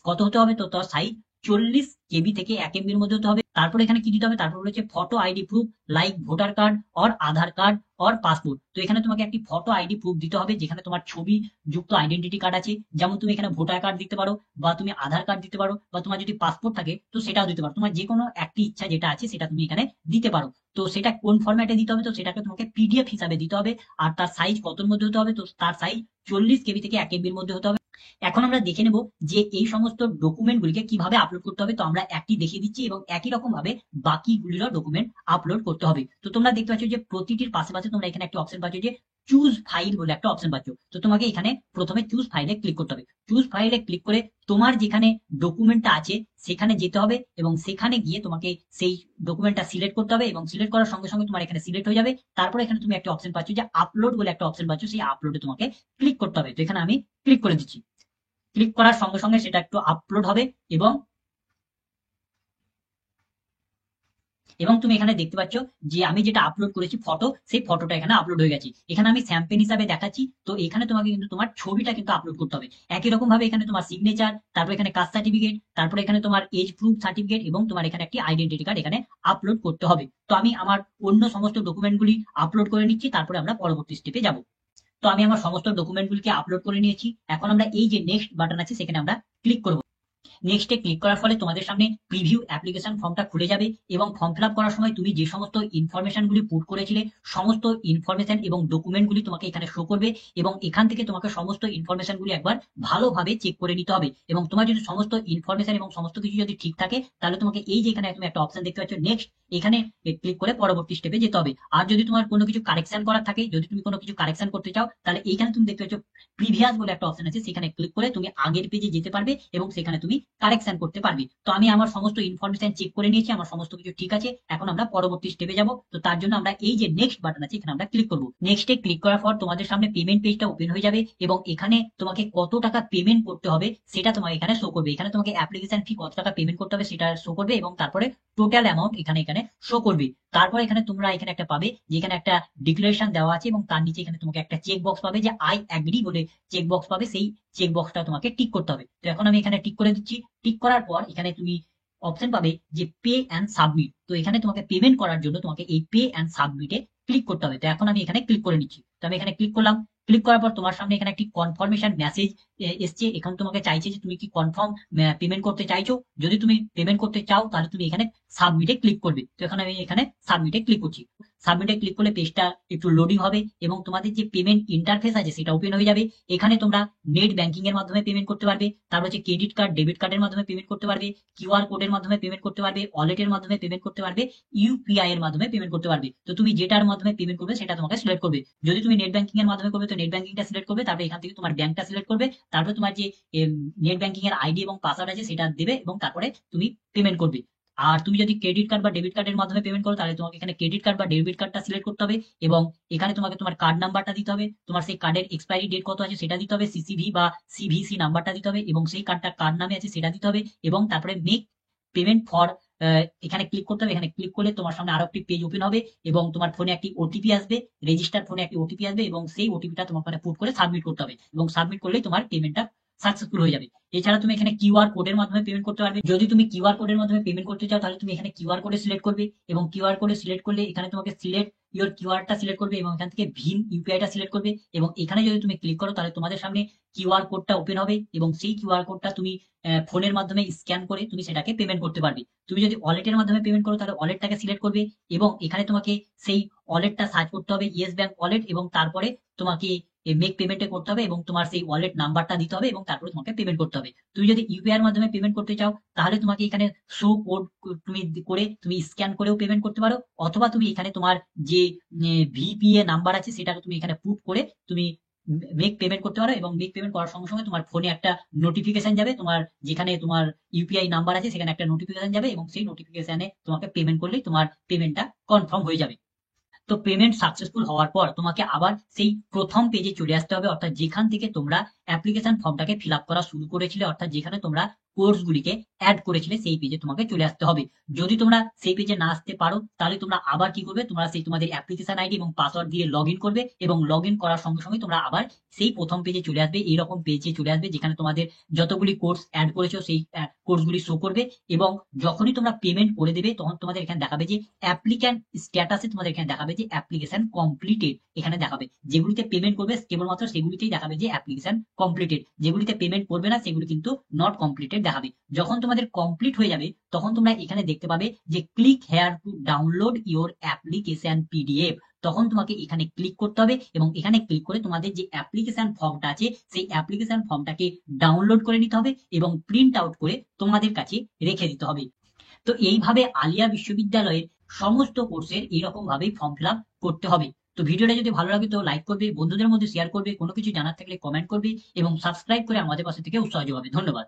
কত হতে হবে? তো তার সাইজ 40 KB থেকে 1 MBর মধ্যে হতে হবে। তারপরে এখানে কি দিতে হবে? তারপর হচ্ছে photo ID proof like voter card or Aadhaar card or passport. তো এখানে তোমাকে একটি ফটো আইডি প্রুফ দিতে হবে যেখানে তোমার ছবি যুক্ত আইডেন্টিটি কার্ড আছে। যেমন তুমি এখানে ভোটার কার্ড দিতে পারো বা তুমি আধার কার্ড দিতে পারো বা তোমার যদি পাসপোর্ট থাকে তো সেটাও দিতে পারো। তোমার যে কোনো একটি ইচ্ছা যেটা আছে সেটা তুমি এখানে দিতে পারো। তো সেটা কোন ফরম্যাটে দিতে হবে? তো সেটাকে তোমাকে পিডিএফ হিসাবে দিতে হবে। আর তার সাইজ কতর মধ্যে হতে হবে? তো তার সাইজ 40 KB থেকে 1 MBর মধ্যে হতে হবে। এখন আমরা দেখে নেব যে এই সমস্ত ডকুমেন্ট গুলিকে কিভাবে আপলোড করতে হবে। তো আমরা একটি দেখিয়ে দিচ্ছি এবং একই রকম ভাবে বাকিগুলিরও ডকুমেন্ট আপলোড করতে হবে। তো তোমরা দেখতে পাচ্ছ যে প্রতিটির পাশে পাশে তোমরা এখানে একটা অপশন পাচ্ছ যে চুজ ফাইল বলে একটা অপশন পাচ্ছ। তো তোমাকে এখানে প্রথমে চুজ ফাইলে ক্লিক করতে হবে। চুজ ফাইলে ক্লিক করে তোমার যেখানে ডকুমেন্টটা আছে সেখানে যেতে হবে এবং সেখানে গিয়ে তোমাকে সেই ডকুমেন্টটা সিলেক্ট করতে হবে এবং সিলেক্ট করার সঙ্গে সঙ্গে তোমার এখানে সিলেক্ট হয়ে যাবে। তারপরে এখানে তুমি একটা অপশন পাচ্ছ যে আপলোড বলে একটা অপশন পাচ্ছ, সেই আপলোডে তোমাকে ক্লিক করতে হবে। তো এখানে আমি ক্লিক করে দিচ্ছি। ক্লিক করার সঙ্গে সঙ্গে সেটা একটু আপলোড হবে এবং এবং তুমি এখানে দেখতে পাচ্ছ যে আমি যেটা আপলোড করেছি ফটো, সেই ফটোটা এখানে আপলোড হয়ে গেছে। এখানে আমি স্যাম্পেল হিসাবে দেখাচ্ছি। তো এখানে তোমাকে কিন্তু তোমার ছবিটা কিন্তু আপলোড করতে হবে। একই রকম ভাবে এখানে তোমার সিগনেচার, তারপর এখানে কাস্ট সার্টিফিকেট, তারপর এখানে তোমার এজ প্রুফ সার্টিফিকেট এবং তোমার এখানে একটি আইডেন্টিটি কার্ড এখানে আপলোড করতে হবে। তো আমি আমার অন্য সমস্ত ডকুমেন্টগুলি আপলোড করে নিচ্ছি, তারপরে আমরা পরবর্তী স্টেপে যাব। তো আমি আমার সমস্ত ডকুমেন্টগুলিকে আপলোড করে নিয়েছি। এখন আমরা এই যে নেক্সট বাটন আছে সেখানে আমরা ক্লিক করব। নেক্সটে ক্লিক করার ফলে তোমাদের সামনে প্রিভিউ অ্যাপ্লিকেশন ফর্মটা খুলে যাবে এবং ফর্ম ফিল আপ করার সময় তুমি যে সমস্ত ইনফরমেশনগুলি পুট করেছিলে সমস্ত ইনফরমেশন এবং ডকুমেন্টগুলি তোমাকে এখানে শো করবে এবং এখান থেকে তোমাকে সমস্ত ইনফরমেশনগুলি একবার ভালোভাবে চেক করে নিতে হবে এবং তোমার যদি সমস্ত ইনফরমেশন এবং সমস্ত কিছু যদি ঠিক থাকে তাহলে তোমাকে এই যে এখানে তুমি একটা অপশন দেখতে পাচ্ছ নেক্সট, এখানে ক্লিক করে পরবর্তী স্টেপে যেতে হবে। আর যদি তোমার কোনো কিছু কারেকশন করার থাকে, যদি তুমি কোনো কিছু কারেকশন করতে চাও তাহলে এইখানে তুমি দেখতে পাচ্ছ প্রিভিয়াস বলে একটা অপশন আছে, সেখানে ক্লিক করে তুমি আগের পেজে যেতে পারবে এবং সেখানে তুমি কারেকশন করতে পারবে। তো আমি আমার সমস্ত ইনফরমেশন চেক করে নিয়েছি, আমার সমস্ত কিছু ঠিক আছে। এখন আমরা পরবর্তী স্টেপে যাব। তো তার জন্য আমরা এই যে নেক্সট বাটন আছে এখানে আমরা ক্লিক করব। নেক্সটে ক্লিক করার পর তোমাদের সামনে পেমেন্ট পেজটা ওপেন হয়ে যাবে এবং এখানে তোমাকে কত টাকা পেমেন্ট করতে হবে সেটা তোমার এখানে শো করবে। এখানে তোমাকে অ্যাপ্লিকেশন ফি কত টাকা পেমেন্ট করতে হবে সেটা শো করবে এবং তারপরে টোটাল অ্যামাউন্ট এখানে এখানে শো করবে। তারপর এখানে তোমরা এখানে একটা পাবে যেখানে একটা ডিক্লারেশন দেওয়া আছে এবং তার নিচে এখানে তোমাকে একটা চেক বক্স পাবে যে আই অ্যাগ্রি বলে চেক বক্স পাবে, সেই চেক বক্সটা তোমাকে টিক করতে হবে। তো এখন আমি এখানে টিক করে দিচ্ছি। টিক করার পর এখানে তুমি অপশন পাবে যে পে অ্যান্ড সাবমিট। তো এখানে তোমাকে পেমেন্ট করার জন্য তোমাকে এই পে অ্যান্ড সাবমিটে ক্লিক করতে হবে। তো এখন আমি এখানে ক্লিক করে নিচ্ছি। তো আমি এখানে ক্লিক করলাম। ক্লিক করার পর তোমার সামনে এখানে একটি কনফার্মেশন মেসেজ এসছে। এখানে তোমাকে চাইছে যে তুমি কি কনফার্ম পেমেন্ট করতে চাইছো। যদি তুমি পেমেন্ট করতে চাও তাহলে তুমি এখানে সাবমিটে ক্লিক করবে। তো এখন আমি এখানে সাবমিটে ক্লিক করছি। সাবমিটে ক্লিক করলে পেজটা একটু লোডিং হবে এবং তোমাদের যে পেমেন্ট ইন্টারফেস আছে সেটা ওপেন হয়ে যাবে। এখানে তোমরা নেট ব্যাংকিং এর মাধ্যমে পেমেন্ট করতে পারবে, তারপর হচ্ছে ক্রেডিট কার্ড ডেবিট কার্ডের মাধ্যমে পেমেন্ট করতে পারবে, কিউআর কোডের মাধ্যমে পেমেন্ট করতে পারবে, ওয়ালেটের মাধ্যমে পেমেন্ট করতে পারবে, ইউপিআই এর মাধ্যমে পেমেন্ট করতে পারবে। তো তুমি যেটার মাধ্যমে পেমেন্ট করবে সেটা তোমাকে সিলেক্ট করবে। যদি তুমি নেট ব্যাংকিং এর মাধ্যমে করবে তো নেট ব্যাংকিংটা সিলেক্ট করবে, তারপরে এখান থেকে তোমার ব্যাংকটা সিলেক্ট করবে, তারপরে তোমার যে নেট ব্যাংকিং এর আইডি এবং পাসওয়ার্ড আছে সেটা দেবে এবং তারপরে তুমি পেমেন্ট করবে। আর তুমি যদি ক্রেডিট কার্ড বা ডেবিট কার্ডের মাধ্যমে পেমেন্ট করো তাহলে তোমাকে এখানে ক্রেডিট কার্ড বা ডেবিট কার্ডটা সিলেক্ট করতে হবে, এবং এখানে তোমাকে তোমার কার্ড নাম্বারটা দিতে হবে, তোমার সেই কার্ডের এক্সপায়ারি ডেট কত আছে সেটা দিতে হবে, সিসিভি বা সিভিসি নাম্বারটা দিতে হবে, এবং সেই কার্ডটা কার নামে আছে সেটা দিতে হবে, এবং তারপরে মেক পেমেন্ট ফর এখানে ক্লিক করতে হবে। এখানে ক্লিক করলে তোমার সামনে আরো একটি পেজ ওপেন হবে, এবং তোমার ফোনে একটি ওটিপি আসবে, রেজিস্টার ফোনে একটি ওটিপি আসবে, এবং সেই ওটিপিটা তোমার ওখানে পুট করে সাবমিট করতে হবে, এবং সাবমিট করলেই তোমার পেমেন্টটা সাকসেসফুল হয়ে যাবে। এছাড়া তুমি এখানে কিউআর কোডের মাধ্যমে পেমেন্ট করতে পারবে। যদি তুমি কিউআর কোডের মাধ্যমে পেমেন্ট করতে চাও তাহলে তুমি এখানে কিউআর কোডে সিলেক্ট করবে, এবং কিউআর কোডে সিলেক্ট করলে এখানে তোমাকে সিলেক্ট ইওর কিউআরটা সিলেক্ট করবে, এবং এখান থেকে ভিম ইউপিআইটা সিলেক্ট করবে, এবং এখানে যদি তুমি ক্লিক করো তাহলে তোমাদের সামনে কিউআর কোডটা ওপেন হবে, এবং সেই কিউআর কোডটা তুমি ফোনের মাধ্যমে স্ক্যান করে তুমি সেটাকে পেমেন্ট করতে পারবে। তুমি যদি ওয়ালেটের মাধ্যমে পেমেন্ট করো তাহলে ওয়ালেটটাকে সিলেক্ট করবে, এবং এখানে তোমাকে সেই ওয়ালেটটা সার্চ করতে হবে, ইয়েস ব্যাংক ওয়ালেট, এবং তারপরে তোমাকে মেক পেমেন্টে করতে হবে, এবং তোমার সেই ওয়ালেট নাম্বারটা দিতে হবে, এবং তারপরে তোমাকে পেমেন্ট করতে হবে। তুমি যদি ইউপিআই এর মাধ্যমে পেমেন্ট করতে চাও তাহলে তোমাকে এখানে শো কোড তুমি করে তুমি স্ক্যান করেও পেমেন্ট করতে পারো, অথবা তুমি এখানে তোমার যে ভিপিএ নাম্বার আছে সেটাকে তুমি এখানে পুট করে তুমি মেক পেমেন্ট করতে পারো, এবং মেক পেমেন্ট করার সঙ্গে সঙ্গে তোমার ফোনে একটা নোটিফিকেশন যাবে, তোমার যেখানে তোমার ইউপিআই নাম্বার আছে সেখানে একটা নোটিফিকেশন যাবে, এবং সেই নোটিফিকেশনে তোমাকে পেমেন্ট করলেই তোমার পেমেন্টটা কনফার্ম হয়ে যাবে। তো পেমেন্ট সাকসেসফুল হওয়ার পর তোমাকে আবার সেই প্রথম পেজে চলে আসতে হবে, অর্থাৎ যেখান থেকে তোমরা অ্যাপ্লিকেশন ফর্মটাকে ফিল আপ করা শুরু করেছিলে, অর্থাৎ যেখানে তোমরা কোর্সগুলিকে অ্যাড করেছিলে সেই পেজে তোমাকে চলে আসতে হবে। যদি তোমরা সেই পেজে না আসতে পারো তাহলে তোমরা আবার কি করবে, তোমরা সেই তোমাদের অ্যাপ্লিকেশন আইডি এবং পাসওয়ার্ড দিয়ে লগ ইন করবে, এবং লগ ইন করার সঙ্গে সঙ্গে তোমরা আবার সেই প্রথম পেজে চলে আসবে। এইরকম পেজে চলে আসবে যেখানে তোমাদের যতগুলি কোর্স অ্যাড করেছো সেই কোর্সগুলি শো করবে, এবং যখনই তোমরা পেমেন্ট করে দেবে তখন তোমাদের এখানে দেখাবে যে অ্যাপ্লিক্যান্ট স্ট্যাটাসে তোমাদের এখানে দেখাবে যে অ্যাপ্লিকেশন কমপ্লিটেড, এখানে দেখাবে যেগুলিতে পেমেন্ট করবে কেবলমাত্র সেগুলিতেই দেখাবে যে অ্যাপ্লিকেশন কমপ্লিটেড, যেগুলিতে পেমেন্ট করবে না সেগুলি কিন্তু নট কমপ্লিটেড দেখাবে। যখন তোমাদের কমপ্লিট হয়ে যাবে তখন তোমরা এখানে দেখতে পাবে যে click here to download your application PDF, তখন তোমাকে এখানে ক্লিক করতে হবে, এবং এখানে ক্লিক করে তোমাদের যে অ্যাপ্লিকেশন ফর্মটা আছে সেই অ্যাপ্লিকেশন ফর্মটাকে ডাউনলোড করে নিতে হবে, এবং প্রিন্ট আউট করে তোমাদের কাছে রেখে দিতে হবে। তো এইভাবে আলিয়া বিশ্ববিদ্যালয়ের সমস্ত কোর্সের এইরকম ভাবেই ফর্ম ফিল আপ করতে হবে। তো ভিডিওটা যদি ভালো লাগে তো লাইক করবে, বন্ধুদের মধ্যে শেয়ার করবে, কোনো কিছু জানার থাকলে কমেন্ট করবে, এবং সাবস্ক্রাইব করে আমাদের পাশে থেকে উৎসাহ যোগাবে। ধন্যবাদ।